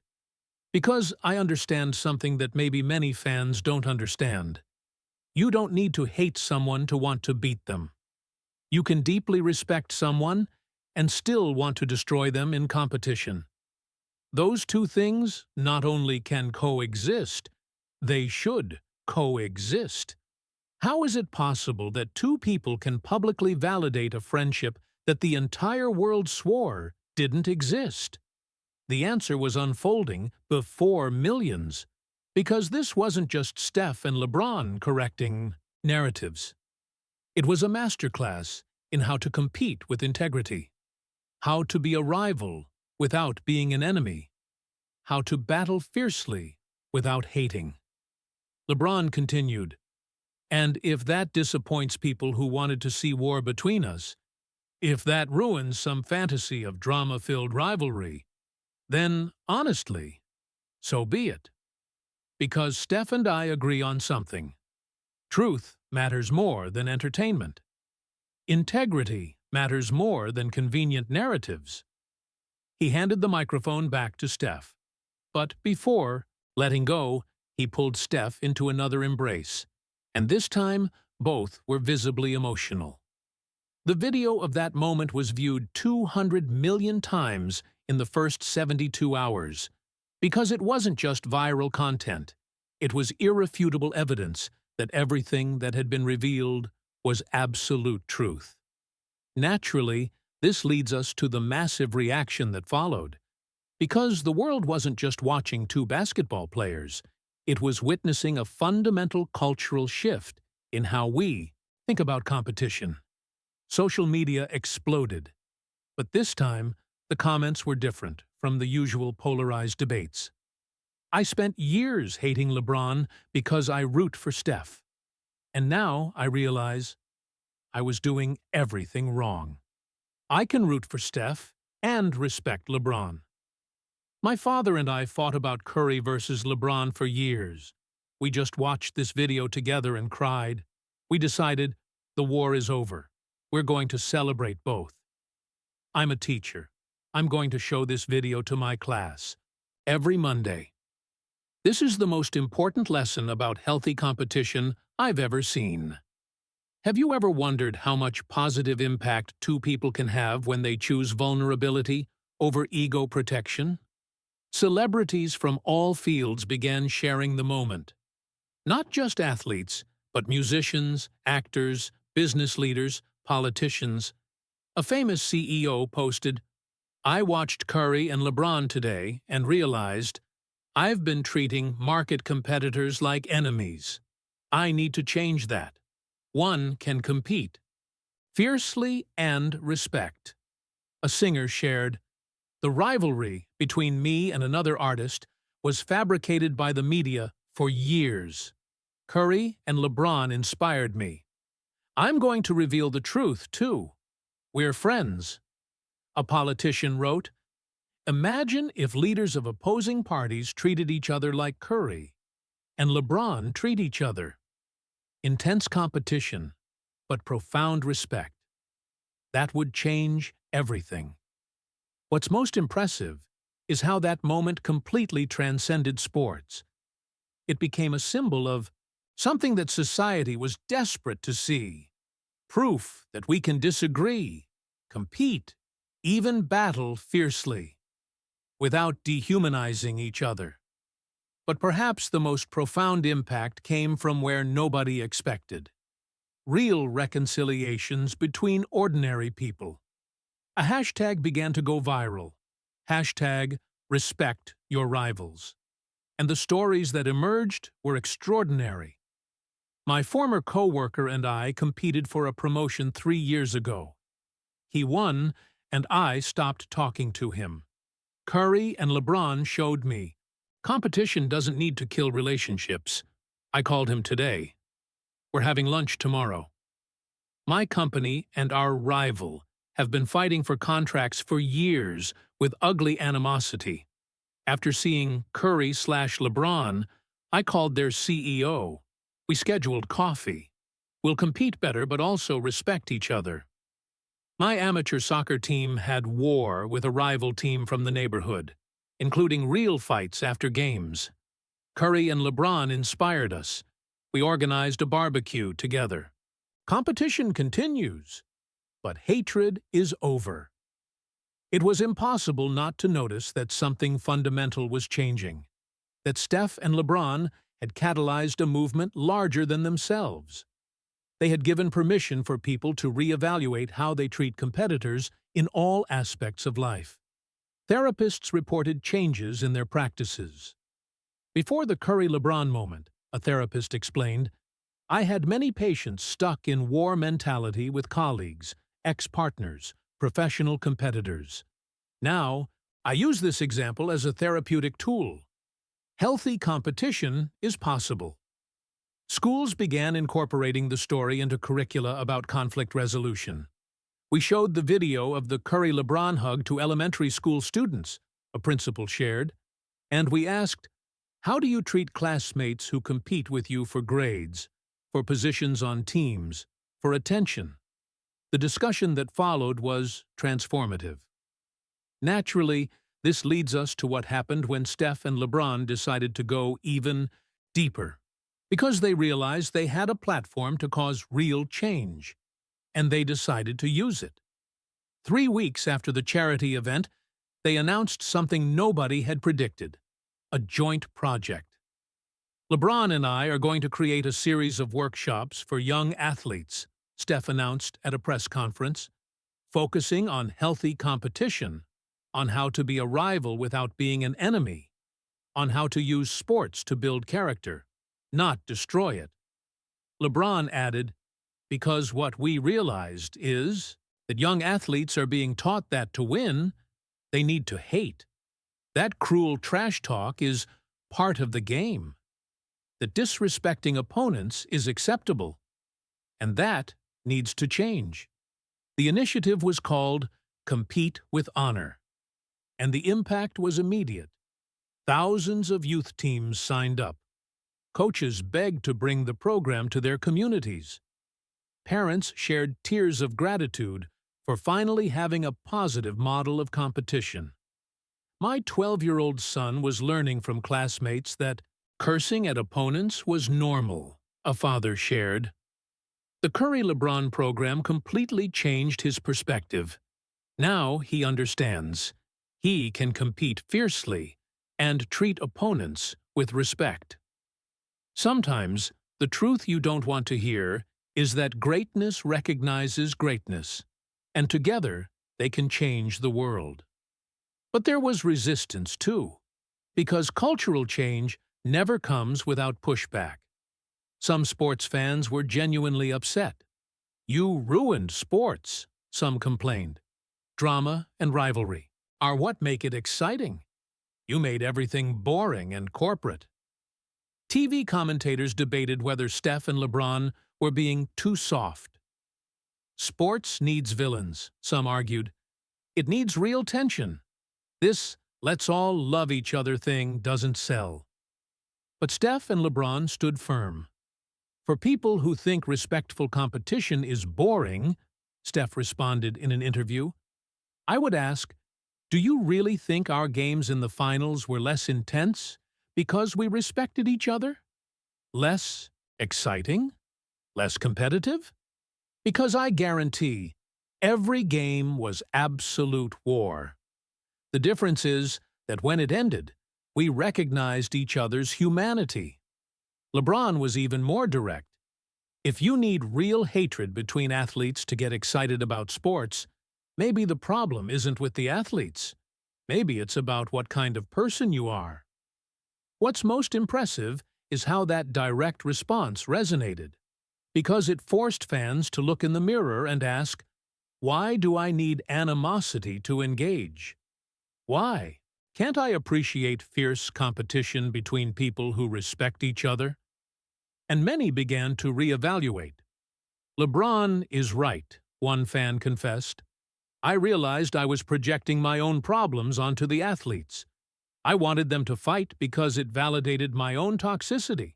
Because I understand something that maybe many fans don't understand. You don't need to hate someone to want to beat them. You can deeply respect someone and still want to destroy them in competition. Those two things not only can coexist, they should coexist. How is it possible that two people can publicly validate a friendship that the entire world swore didn't exist? The answer was unfolding before millions, because this wasn't just Steph and LeBron correcting narratives. It was a masterclass in how to compete with integrity, how to be a rival without being an enemy, how to battle fiercely without hating. LeBron continued, "And if that disappoints people who wanted to see war between us, if that ruins some fantasy of drama-filled rivalry, then, honestly, so be it. Because Steph and I agree on something. Truth matters more than entertainment. Integrity matters more than convenient narratives." He handed the microphone back to Steph. But before letting go, he pulled Steph into another embrace. And this time, both were visibly emotional. The video of that moment was viewed 200 million times in the first 72 hours, because it wasn't just viral content. It was irrefutable evidence that everything that had been revealed was absolute truth. Naturally, this leads us to the massive reaction that followed. Because the world wasn't just watching two basketball players, it was witnessing a fundamental cultural shift in how we think about competition. Social media exploded, but this time the comments were different from the usual polarized debates. I spent years hating LeBron because I root for Steph, and now I realize I was doing everything wrong. I can root for Steph and respect LeBron. My father and I fought about Curry versus LeBron for years. We just watched this video together and cried. We decided the war is over. We're going to celebrate both. I'm a teacher. I'm going to show this video to my class every Monday. This is the most important lesson about healthy competition I've ever seen. Have you ever wondered how much positive impact two people can have when they choose vulnerability over ego protection? Celebrities from all fields began sharing the moment. Not just athletes, but musicians, actors, business leaders, politicians. A famous CEO posted, "I watched Curry and LeBron today and realized I've been treating market competitors like enemies. I need to change that. One can compete fiercely and respect." A singer shared, "The rivalry between me and another artist was fabricated by the media for years. Curry and LeBron inspired me. I'm going to reveal the truth, too. We're friends." A politician wrote, "Imagine if leaders of opposing parties treated each other like Curry and LeBron treat each other. Intense competition, but profound respect. That would change everything." What's most impressive is how that moment completely transcended sports. It became a symbol of something that society was desperate to see. Proof that we can disagree, compete, even battle fiercely, without dehumanizing each other. But perhaps the most profound impact came from where nobody expected. Real reconciliations between ordinary people. A hashtag began to go viral. Hashtag respect your rivals. And the stories that emerged were extraordinary. My former coworker and I competed for a promotion 3 years ago. He won, and I stopped talking to him. Curry and LeBron showed me competition doesn't need to kill relationships. I called him today. We're having lunch tomorrow. My company and our rival have been fighting for contracts for years with ugly animosity. After seeing Curry/LeBron, I called their CEO. We scheduled coffee. We'll compete better but also respect each other. My amateur soccer team had war with a rival team from the neighborhood, including real fights after games. Curry and LeBron inspired us. We organized a barbecue together. Competition continues, but hatred is over. It was impossible not to notice that something fundamental was changing, that Steph and LeBron had catalyzed a movement larger than themselves. They had given permission for people to reevaluate how they treat competitors in all aspects of life. Therapists reported changes in their practices. Before the Curry-LeBron moment, a therapist explained, I had many patients stuck in war mentality with colleagues, ex-partners, professional competitors. Now, I use this example as a therapeutic tool. Healthy competition is possible. Schools began incorporating the story into curricula about conflict resolution. We showed the video of the Curry-LeBron hug to elementary school students, a principal shared, and we asked, how do you treat classmates who compete with you for grades, for positions on teams, for attention? The discussion that followed was transformative. Naturally, this leads us to what happened when Steph and LeBron decided to go even deeper, because they realized they had a platform to cause real change, and they decided to use it. 3 weeks after the charity event, they announced something nobody had predicted, a joint project. LeBron and I are going to create a series of workshops for young athletes, Steph announced at a press conference, focusing on healthy competition, on how to be a rival without being an enemy, on how to use sports to build character, not destroy it. LeBron added, because what we realized is that young athletes are being taught that to win, they need to hate. That cruel trash talk is part of the game. That disrespecting opponents is acceptable, and that needs to change. The initiative was called Compete with Honor, and the impact was immediate. Thousands of youth teams signed up. Coaches begged to bring the program to their communities. Parents shared tears of gratitude for finally having a positive model of competition. My 12-year-old son was learning from classmates that cursing at opponents was normal, a father shared. The Curry-LeBron program completely changed his perspective. Now he understands. He can compete fiercely and treat opponents with respect. Sometimes, the truth you don't want to hear is that greatness recognizes greatness, and together they can change the world. But there was resistance, too, because cultural change never comes without pushback. Some sports fans were genuinely upset. You ruined sports, some complained. Drama and rivalry are what make it exciting. You made everything boring and corporate. TV commentators debated whether Steph and LeBron were being too soft. Sports needs villains, some argued. It needs real tension. This let's all love each other thing doesn't sell. But Steph and LeBron stood firm. For people who think respectful competition is boring, Steph responded in an interview, I would ask, do you really think our games in the finals were less intense because we respected each other? Less exciting? Less competitive? Because I guarantee every game was absolute war. The difference is that when it ended, we recognized each other's humanity. LeBron was even more direct. If you need real hatred between athletes to get excited about sports, maybe the problem isn't with the athletes. Maybe it's about what kind of person you are. What's most impressive is how that direct response resonated, because it forced fans to look in the mirror and ask, why do I need animosity to engage? Why? Can't I appreciate fierce competition between people who respect each other? And many began to reevaluate. LeBron is right, one fan confessed. I realized I was projecting my own problems onto the athletes. I wanted them to fight because it validated my own toxicity.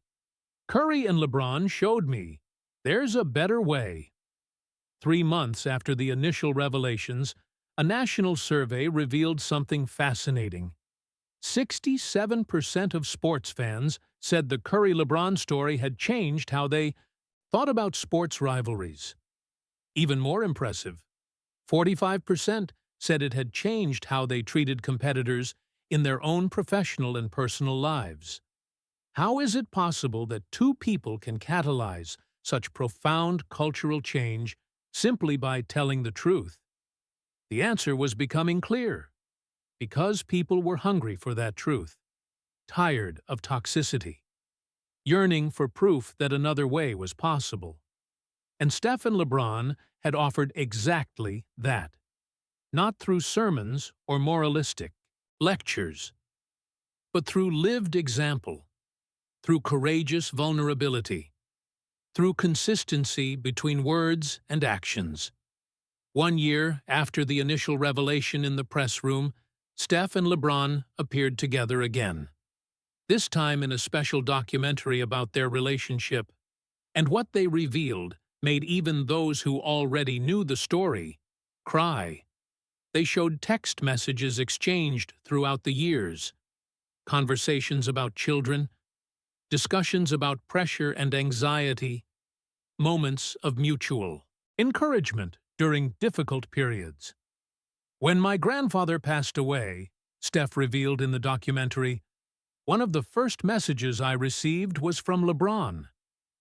Curry and LeBron showed me there's a better way. 3 months after the initial revelations, a national survey revealed something fascinating. 67% of sports fans said the Curry-LeBron story had changed how they thought about sports rivalries. Even more impressive, 45% said it had changed how they treated competitors in their own professional and personal lives. How is it possible that two people can catalyze such profound cultural change simply by telling the truth? The answer was becoming clear. Because people were hungry for that truth, tired of toxicity, yearning for proof that another way was possible. And Steph and LeBron had offered exactly that. Not through sermons or moralistic lectures, but through lived example, through courageous vulnerability, through consistency between words and actions. 1 year after the initial revelation in the press room, Steph and LeBron appeared together again, this time in a special documentary about their relationship, and what they revealed made even those who already knew the story cry. They showed text messages exchanged throughout the years, conversations about children, discussions about pressure and anxiety, moments of mutual encouragement during difficult periods. When my grandfather passed away, Steph revealed in the documentary, one of the first messages I received was from LeBron.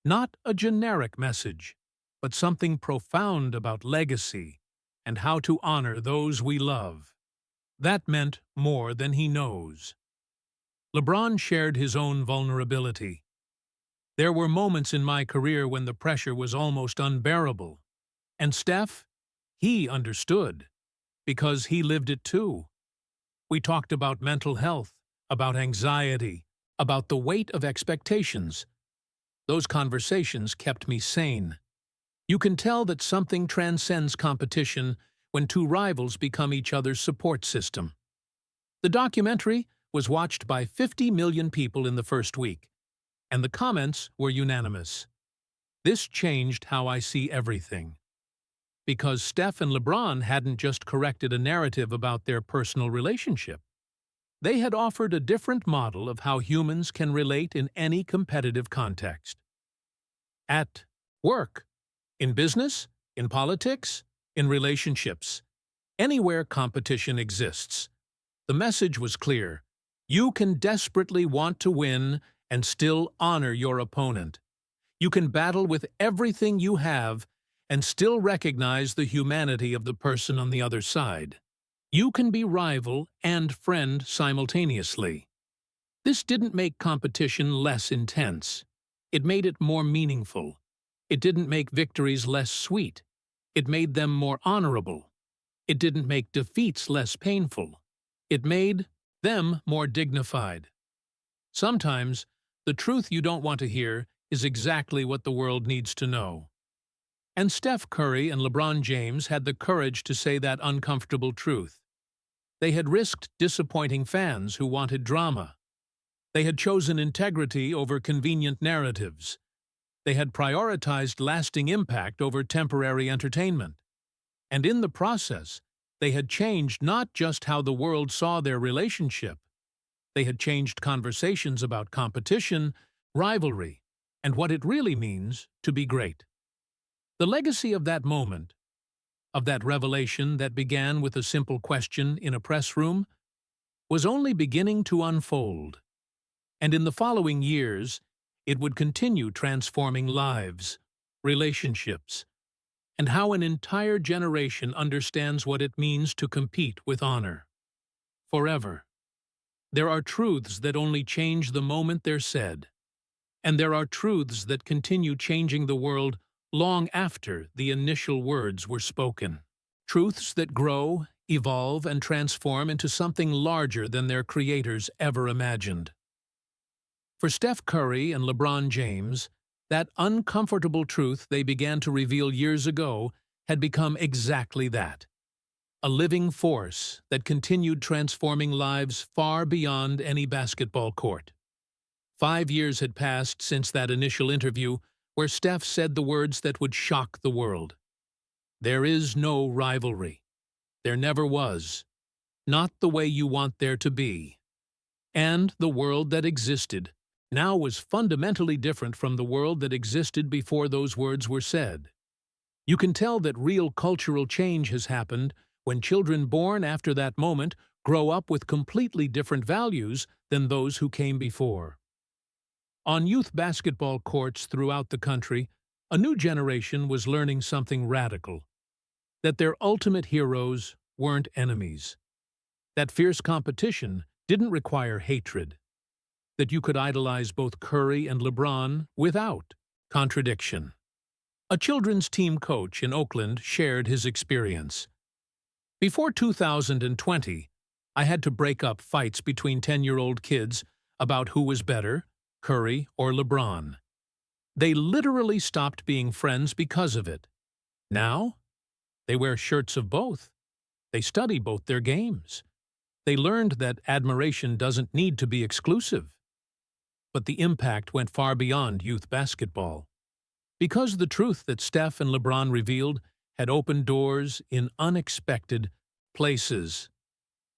Not a generic message, but something profound about legacy and how to honor those we love. That meant more than he knows. LeBron shared his own vulnerability. There were moments in my career when the pressure was almost unbearable. And Steph, he understood, because he lived it too. We talked about mental health, about anxiety, about the weight of expectations. Those conversations kept me sane. You can tell that something transcends competition when two rivals become each other's support system. The documentary was watched by 50 million people in the first week, and the comments were unanimous. This changed how I see everything. Because Steph and LeBron hadn't just corrected a narrative about their personal relationship. They had offered a different model of how humans can relate in any competitive context. At work, in business, in politics, in relationships, anywhere competition exists. The message was clear. You can desperately want to win and still honor your opponent. You can battle with everything you have and still recognize the humanity of the person on the other side. You can be rival and friend simultaneously. This didn't make competition less intense. It made it more meaningful. It didn't make victories less sweet. It made them more honorable. It didn't make defeats less painful. It made them more dignified. Sometimes, the truth you don't want to hear is exactly what the world needs to know. And Steph Curry and LeBron James had the courage to say that uncomfortable truth. They had risked disappointing fans who wanted drama. They had chosen integrity over convenient narratives. They had prioritized lasting impact over temporary entertainment. And in the process, they had changed not just how the world saw their relationship. They had changed conversations about competition, rivalry, and what it really means to be great. The legacy of that moment, of that revelation that began with a simple question in a press room, was only beginning to unfold. And in the following years, it would continue transforming lives, relationships, and how an entire generation understands what it means to compete with honor. Forever. There are truths that only change the moment they're said, and there are truths that continue changing the world long after the initial words were spoken. Truths that grow, evolve, and transform into something larger than their creators ever imagined. For Steph Curry and LeBron James, that uncomfortable truth they began to reveal years ago had become exactly that. A living force that continued transforming lives far beyond any basketball court. 5 years had passed since that initial interview where Steph said the words that would shock the world. There is no rivalry. There never was. Not the way you want there to be. And the world that existed now was fundamentally different from the world that existed before those words were said. You can tell that real cultural change has happened when children born after that moment grow up with completely different values than those who came before. On youth basketball courts throughout the country, a new generation was learning something radical. That their ultimate heroes weren't enemies. That fierce competition didn't require hatred. That you could idolize both Curry and LeBron without contradiction. A children's team coach in Oakland shared his experience. Before 2020, I had to break up fights between 10-year-old kids about who was better, Curry or LeBron. They literally stopped being friends because of it. Now, they wear shirts of both. They study both their games. They learned that admiration doesn't need to be exclusive. But the impact went far beyond youth basketball. Because the truth that Steph and LeBron revealed had opened doors in unexpected places.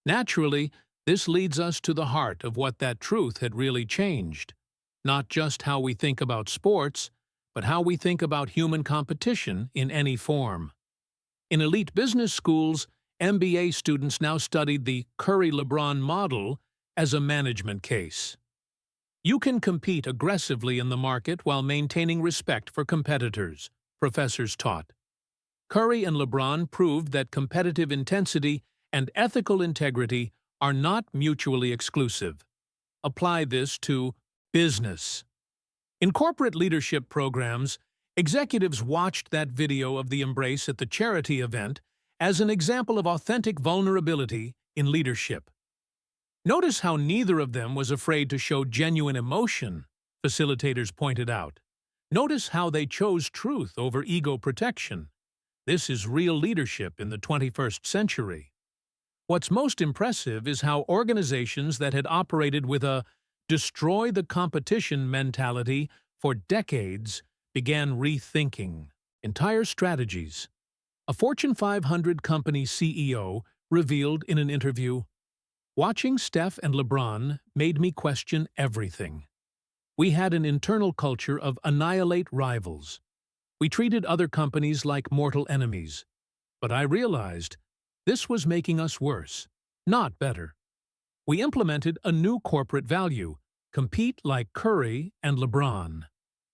Naturally, this leads us to the heart of what that truth had really changed. Not just how we think about sports, but how we think about human competition in any form. In elite business schools, MBA students now studied the Curry-LeBron model as a management case. You can compete aggressively in the market while maintaining respect for competitors, professors taught. Curry and LeBron proved that competitive intensity and ethical integrity are not mutually exclusive. Apply this to business. In corporate leadership programs, executives watched that video of the embrace at the charity event as an example of authentic vulnerability in leadership. Notice how neither of them was afraid to show genuine emotion, facilitators pointed out. Notice how they chose truth over ego protection. This is real leadership in the 21st century. What's most impressive is how organizations that had operated with a destroy the competition mentality for decades began rethinking entire strategies. A Fortune 500 company CEO revealed in an interview, "Watching Steph and LeBron made me question everything. We had an internal culture of annihilate rivals. We treated other companies like mortal enemies. But I realized this was making us worse, not better. We implemented a new corporate value, compete like Curry and LeBron.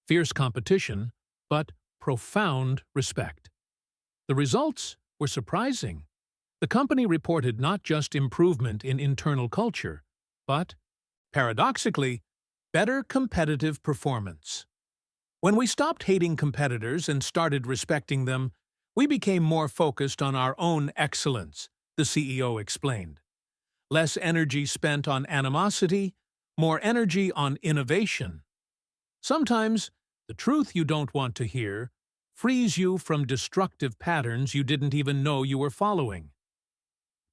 Fierce competition, but profound respect. The results were surprising. The company reported not just improvement in internal culture, but, paradoxically, better competitive performance. When we stopped hating competitors and started respecting them, we became more focused on our own excellence," the CEO explained. Less energy spent on animosity, more energy on innovation. Sometimes, the truth you don't want to hear frees you from destructive patterns you didn't even know you were following.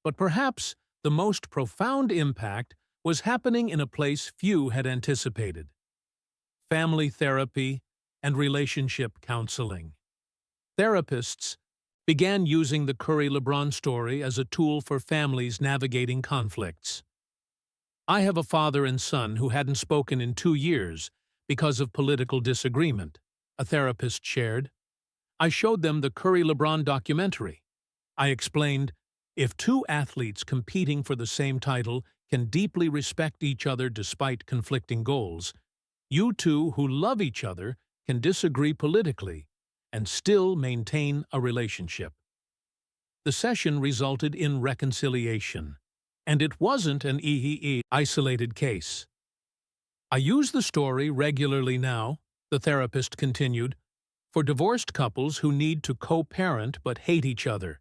But perhaps the most profound impact was happening in a place few had anticipated: family therapy and relationship counseling. Therapists began using the Curry-LeBron story as a tool for families navigating conflicts. "I have a father and son who hadn't spoken in 2 years because of political disagreement," a therapist shared. "I showed them the Curry-LeBron documentary. I explained, if two athletes competing for the same title can deeply respect each other despite conflicting goals, you two who love each other can disagree politically and still maintain a relationship." The session resulted in reconciliation, and it wasn't an isolated case. "I use the story regularly now," the therapist continued, "for divorced couples who need to co-parent but hate each other,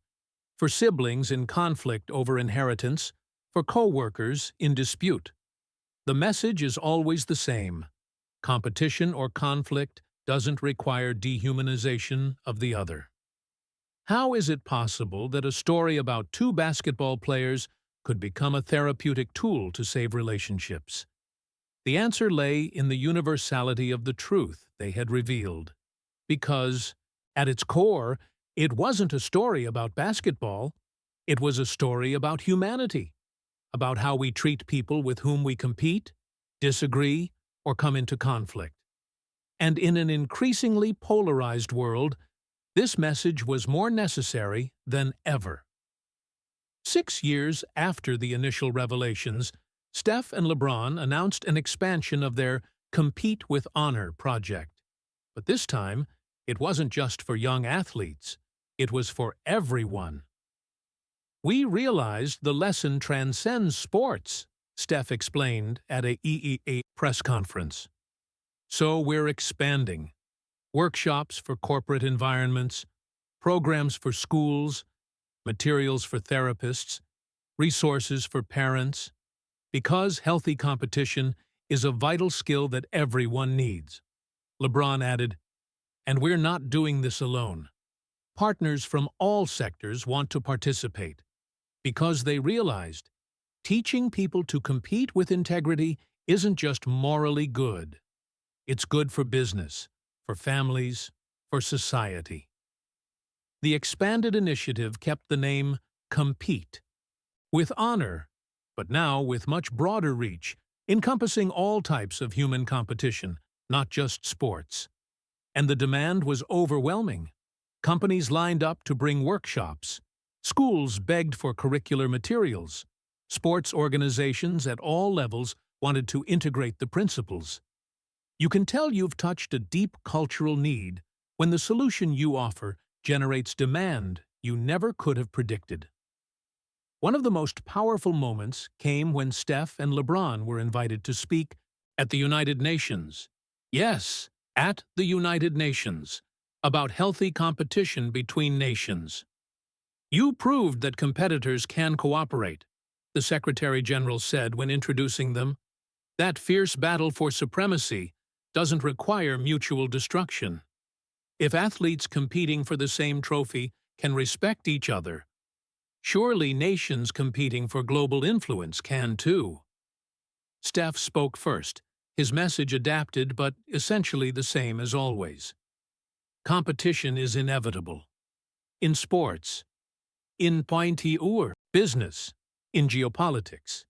for siblings in conflict over inheritance, for co-workers in dispute. The message is always the same: competition or conflict doesn't require dehumanization of the other." How is it possible that a story about two basketball players could become a therapeutic tool to save relationships? The answer lay in the universality of the truth they had revealed. Because, at its core, it wasn't a story about basketball. It was a story about humanity, about how we treat people with whom we compete, disagree, or come into conflict. And in an increasingly polarized world, this message was more necessary than ever. 6 years after the initial revelations, Steph and LeBron announced an expansion of their Compete with Honor project. But this time, it wasn't just for young athletes. It was for everyone. "We realized the lesson transcends sports," Steph explained at a EEA press conference. "So we're expanding. Workshops for corporate environments, programs for schools, materials for therapists, resources for parents, because healthy competition is a vital skill that everyone needs." LeBron added, "And we're not doing this alone. Partners from all sectors want to participate, because they realized teaching people to compete with integrity isn't just morally good. It's good for business, for families, for society." The expanded initiative kept the name Compete with Honor, but now with much broader reach, encompassing all types of human competition, not just sports. And the demand was overwhelming. Companies lined up to bring workshops. Schools begged for curricular materials. Sports organizations at all levels wanted to integrate the principles. You can tell you've touched a deep cultural need when the solution you offer generates demand you never could have predicted. One of the most powerful moments came when Steph and LeBron were invited to speak at the United Nations. Yes, at the United Nations, about healthy competition between nations. You proved that competitors can cooperate, the Secretary General said when introducing them. That fierce battle for supremacy doesn't require mutual destruction. If athletes competing for the same trophy can respect each other, surely nations competing for global influence can too. Steph spoke first, his message adapted but essentially the same as always. Competition is inevitable. In sports, in pointy or business, in geopolitics.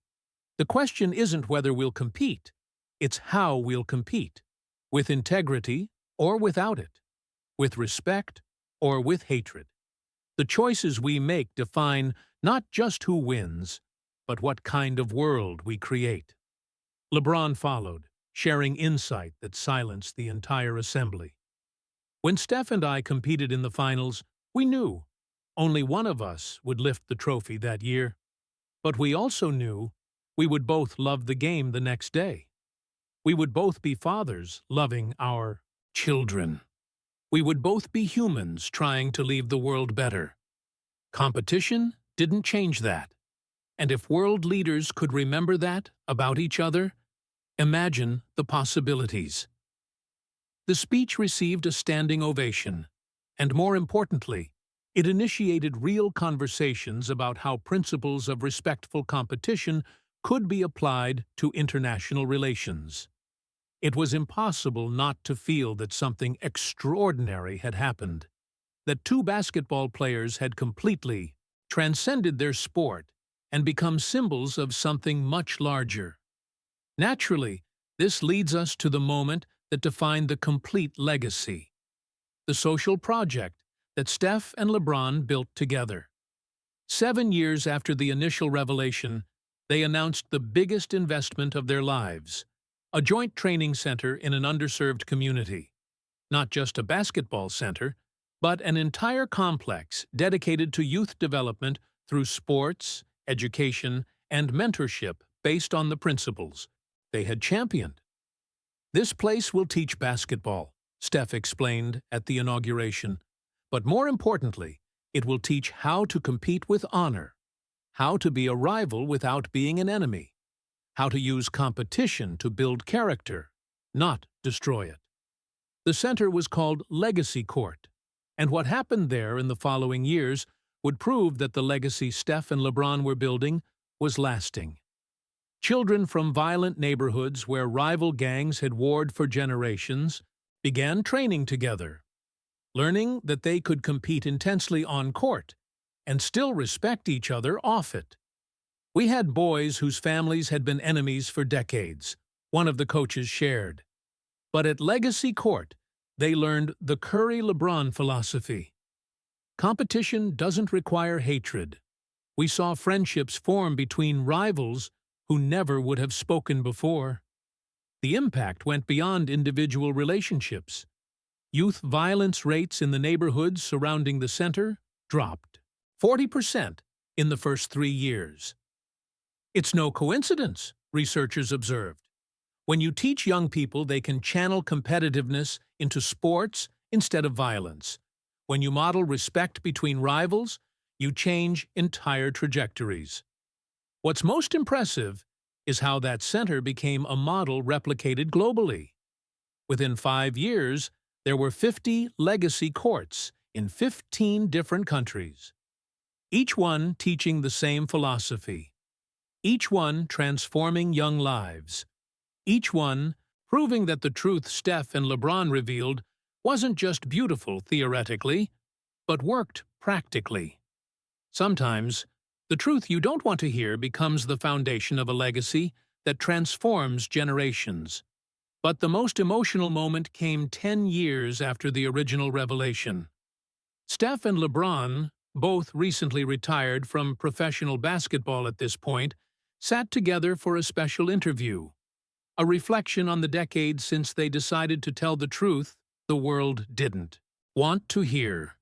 The question isn't whether we'll compete, it's how we'll compete. With integrity or without it. With respect or with hatred. The choices we make define not just who wins, but what kind of world we create. LeBron followed, sharing insight that silenced the entire assembly. When Steph and I competed in the finals, we knew only one of us would lift the trophy that year. But we also knew we would both love the game the next day. We would both be fathers loving our children. We would both be humans trying to leave the world better. Competition didn't change that. And if world leaders could remember that about each other, imagine the possibilities. The speech received a standing ovation, and more importantly, it initiated real conversations about how principles of respectful competition could be applied to international relations. It was impossible not to feel that something extraordinary had happened, that two basketball players had completely transcended their sport and become symbols of something much larger. Naturally, this leads us to the moment that defined the complete legacy, the social project that Steph and LeBron built together. 7 years after the initial revelation, they announced the biggest investment of their lives, a joint training center in an underserved community. Not just a basketball center, but an entire complex dedicated to youth development through sports, education, and mentorship based on the principles they had championed. This place will teach basketball, Steph explained at the inauguration. But more importantly, it will teach how to compete with honor, how to be a rival without being an enemy, how to use competition to build character, not destroy it. The center was called Legacy Court, and what happened there in the following years would prove that the legacy Steph and LeBron were building was lasting. Children from violent neighborhoods where rival gangs had warred for generations began training together, learning that they could compete intensely on court and still respect each other off it. We had boys whose families had been enemies for decades, one of the coaches shared. But at Legacy Court, they learned the Curry-LeBron philosophy. Competition doesn't require hatred. We saw friendships form between rivals who never would have spoken before. The impact went beyond individual relationships. Youth violence rates in the neighborhoods surrounding the center dropped 40% in the first 3 years. It's no coincidence, researchers observed. When you teach young people they can channel competitiveness into sports instead of violence. When you model respect between rivals, you change entire trajectories. What's most impressive is how that center became a model replicated globally. Within 5 years, there were 50 legacy courts in 15 different countries. Each one teaching the same philosophy. Each one transforming young lives. Each one proving that the truth Steph and LeBron revealed wasn't just beautiful theoretically, but worked practically. Sometimes, the truth you don't want to hear becomes the foundation of a legacy that transforms generations. But the most emotional moment came 10 years after the original revelation. Steph and LeBron, both recently retired from professional basketball at this point, sat together for a special interview, a reflection on the decades since they decided to tell the truth the world didn't want to hear.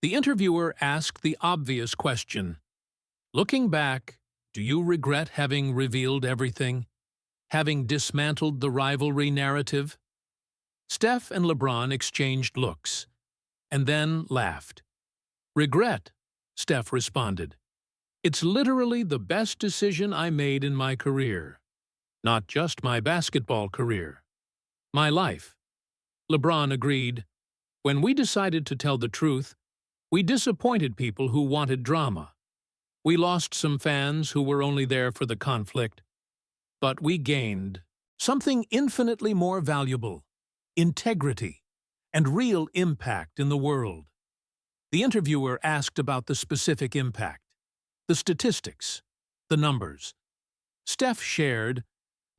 The interviewer asked the obvious question. Looking back, do you regret having revealed everything? Having dismantled the rivalry narrative? Steph and LeBron exchanged looks, and then laughed. "Regret," Steph responded. "It's literally the best decision I made in my career. Not just my basketball career. My life." LeBron agreed. "When we decided to tell the truth, we disappointed people who wanted drama. We lost some fans who were only there for the conflict. But we gained something infinitely more valuable: integrity and real impact in the world." The interviewer asked about the specific impact, the statistics, the numbers. Steph shared,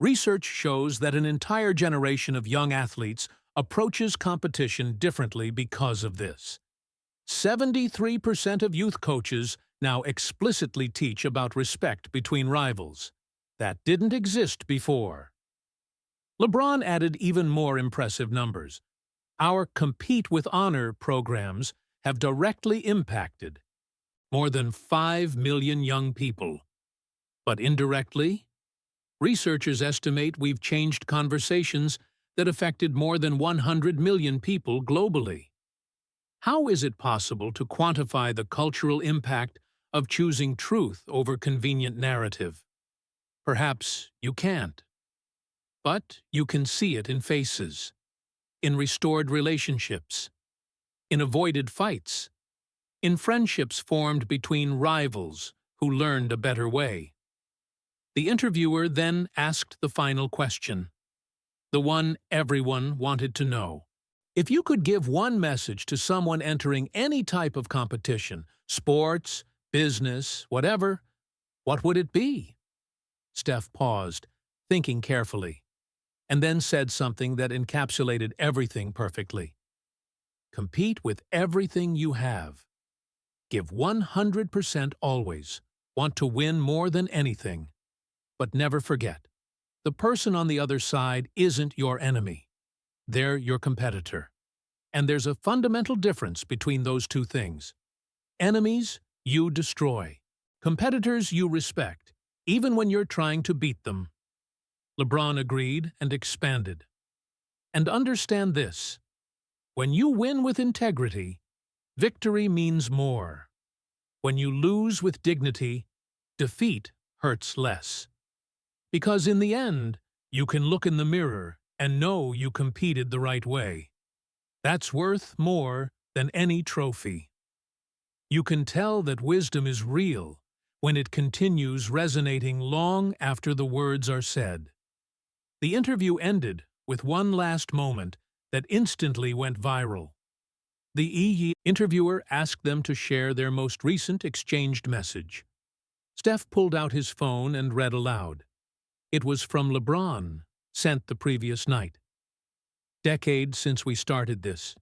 "Research shows that an entire generation of young athletes approaches competition differently because of this. 73% of youth coaches now explicitly teach about respect between rivals. That didn't exist before." LeBron added even more impressive numbers. "Our Compete with Honor programs have directly impacted more than 5 million young people. But indirectly, researchers estimate we've changed conversations that affected more than 100 million people globally." How is it possible to quantify the cultural impact of choosing truth over convenient narrative? Perhaps you can't. But you can see it in faces, in restored relationships, in avoided fights, in friendships formed between rivals who learned a better way. The interviewer then asked the final question, the one everyone wanted to know. If you could give one message to someone entering any type of competition, sports, business, whatever, what would it be? Steph paused, thinking carefully, and then said something that encapsulated everything perfectly. Compete with everything you have. Give 100% always. Want to win more than anything. But never forget, the person on the other side isn't your enemy. They're your competitor. And there's a fundamental difference between those two things. Enemies, you destroy. Competitors, you respect, even when you're trying to beat them." LeBron agreed and expanded. "And understand this. When you win with integrity, victory means more. When you lose with dignity, defeat hurts less. Because in the end, you can look in the mirror and know you competed the right way. That's worth more than any trophy. You can tell that wisdom is real when it continues resonating long after the words are said." The interview ended with one last moment that instantly went viral. The interviewer asked them to share their most recent exchanged message. Steph pulled out his phone and read aloud. It was from LeBron, sent the previous night. "Decades since we started this.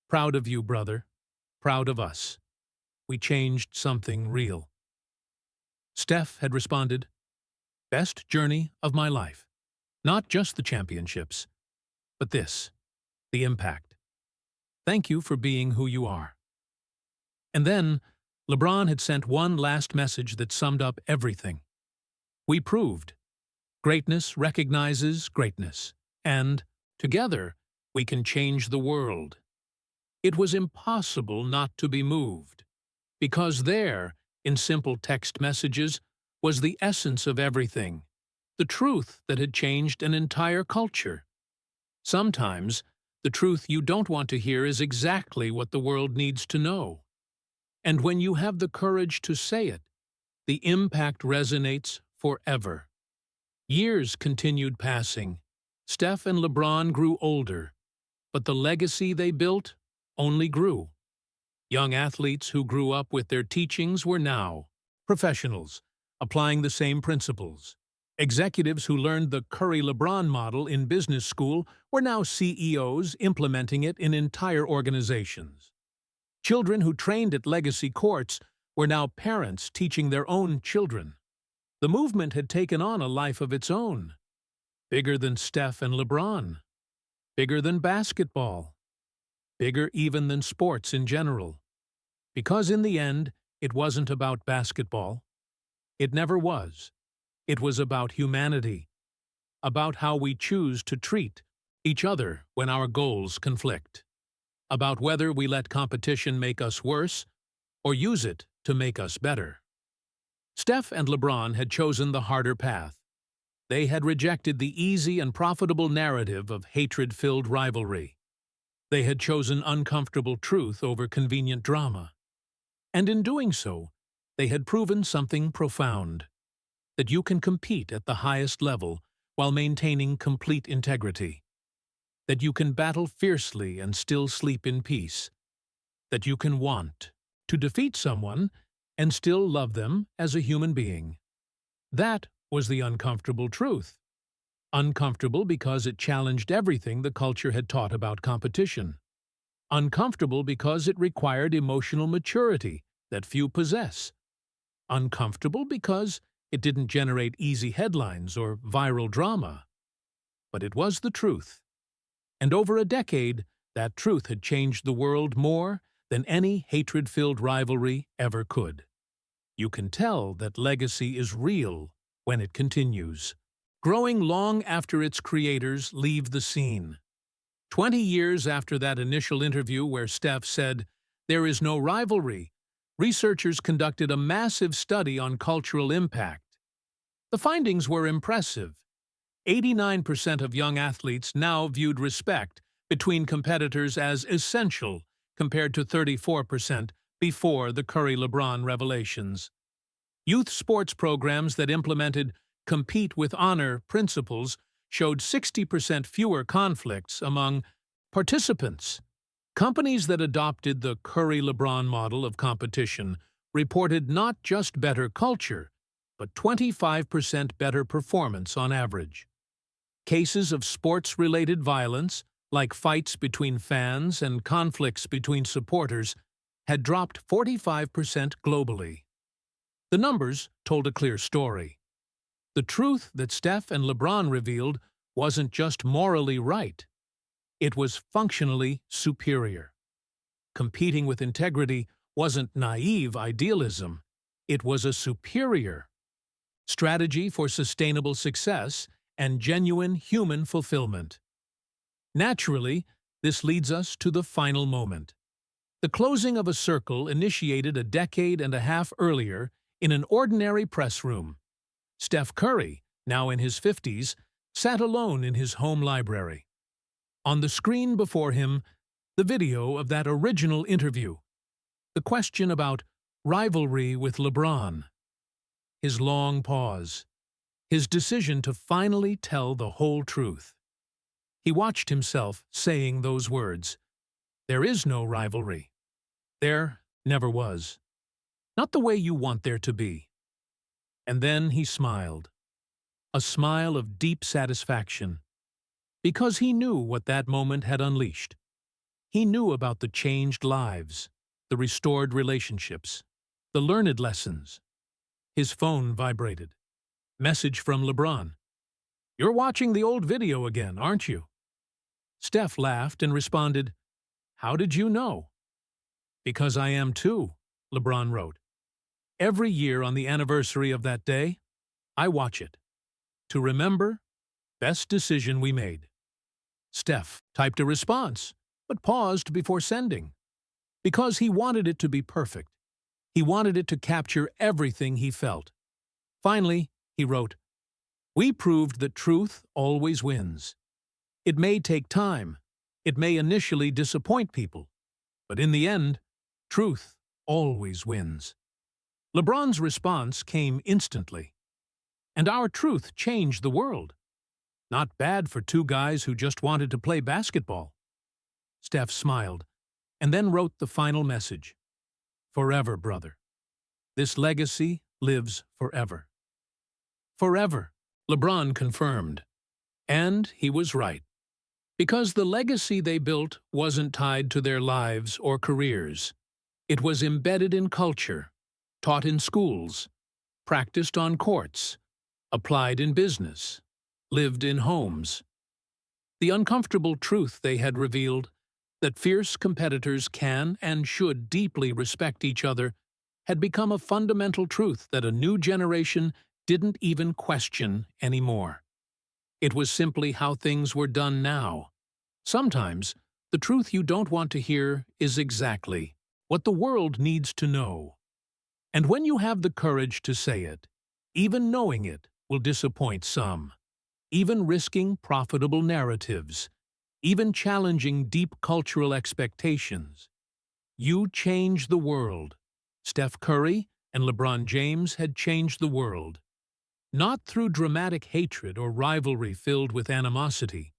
Proud of you, brother. Proud of us. We changed something real." Steph had responded, "Best journey of my life. Not just the championships, but this, the impact. Thank you for being who you are." And then, LeBron had sent one last message that summed up everything. "We proved. Greatness recognizes greatness, and, together, we can change the world." It was impossible not to be moved, because there, in simple text messages, was the essence of everything, the truth that had changed an entire culture. Sometimes, the truth you don't want to hear is exactly what the world needs to know. And when you have the courage to say it, the impact resonates forever. Years continued passing. Steph and LeBron grew older, but the legacy they built only grew. Young athletes who grew up with their teachings were now professionals, applying the same principles. Executives who learned the Curry-LeBron model in business school were now CEOs implementing it in entire organizations. Children who trained at legacy courts were now parents teaching their own children. The movement had taken on a life of its own. Bigger than Steph and LeBron. Bigger than basketball. Bigger even than sports in general. Because in the end, it wasn't about basketball. It never was. It was about humanity. About how we choose to treat each other when our goals conflict, about whether we let competition make us worse or use it to make us better. Steph and LeBron had chosen the harder path. They had rejected the easy and profitable narrative of hatred-filled rivalry. They had chosen uncomfortable truth over convenient drama. And in doing so, they had proven something profound: that you can compete at the highest level while maintaining complete integrity. That you can battle fiercely and still sleep in peace. That you can want to defeat someone and still love them as a human being. That was the uncomfortable truth. Uncomfortable because it challenged everything the culture had taught about competition. Uncomfortable because it required emotional maturity that few possess. Uncomfortable because it didn't generate easy headlines or viral drama. But it was the truth. And over a decade, that truth had changed the world more than any hatred-filled rivalry ever could. You can tell that legacy is real when it continues, growing long after its creators leave the scene. 20 years after that initial interview where Steph said, "There is no rivalry," researchers conducted a massive study on cultural impact. The findings were impressive. 89% of young athletes now viewed respect between competitors as essential, compared to 34% before the Curry-LeBron revelations. Youth sports programs that implemented compete with honor principles showed 60% fewer conflicts among participants. Companies that adopted the Curry-LeBron model of competition reported not just better culture, but 25% better performance on average. Cases of sports-related violence, like fights between fans and conflicts between supporters, had dropped 45% globally. The numbers told a clear story. The truth that Steph and LeBron revealed wasn't just morally right. It was functionally superior. Competing with integrity wasn't naive idealism. It was a superior strategy for sustainable success and genuine human fulfillment. Naturally, this leads us to the final moment. The closing of a circle initiated a decade and a half earlier in an ordinary press room. Steph Curry, now in his 50s, sat alone in his home library. On the screen before him, the video of that original interview. The question about rivalry with LeBron. His long pause. His decision to finally tell the whole truth. He watched himself saying those words. There is no rivalry. There never was. Not the way you want there to be. And then he smiled. A smile of deep satisfaction. Because he knew what that moment had unleashed. He knew about the changed lives, the restored relationships, the learned lessons. His phone vibrated. Message from LeBron. "You're watching the old video again, aren't you?" Steph laughed and responded, "How did you know?" "Because I am too," LeBron wrote. "Every year on the anniversary of that day, I watch it. To remember, best decision we made." Steph typed a response, but paused before sending. Because he wanted it to be perfect. He wanted it to capture everything he felt. Finally, he wrote, "We proved that truth always wins. It may take time. It may initially disappoint people. But in the end, truth always wins." LeBron's response came instantly. And our truth changed the world. Not bad for two guys who just wanted to play basketball. Steph smiled, and then wrote the final message. "Forever, brother. This legacy lives forever." Forever, LeBron confirmed. And he was right. Because the legacy they built wasn't tied to their lives or careers. It was embedded in culture, taught in schools, practiced on courts, applied in business, lived in homes. The uncomfortable truth they had revealed, that fierce competitors can and should deeply respect each other, had become a fundamental truth that a new generation didn't even question anymore. It was simply how things were done now, Sometimes, the truth you don't want to hear is exactly what the world needs to know. And when you have the courage to say it, even knowing it will disappoint some, even risking profitable narratives, even challenging deep cultural expectations, you change the world. Steph Curry and LeBron James had changed the world, not through dramatic hatred or rivalry filled with animosity,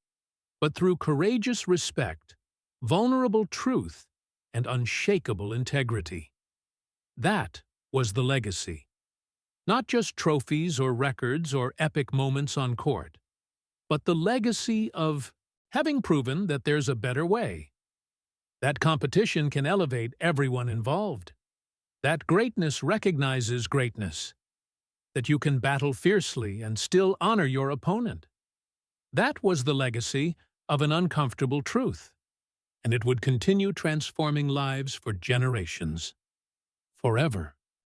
but through courageous respect, vulnerable truth, and unshakable integrity. That was the legacy. Not just trophies or records or epic moments on court, but the legacy of having proven that there's a better way. That competition can elevate everyone involved. That greatness recognizes greatness. That you can battle fiercely and still honor your opponent. That was the legacy of an uncomfortable truth, and it would continue transforming lives for generations. Forever.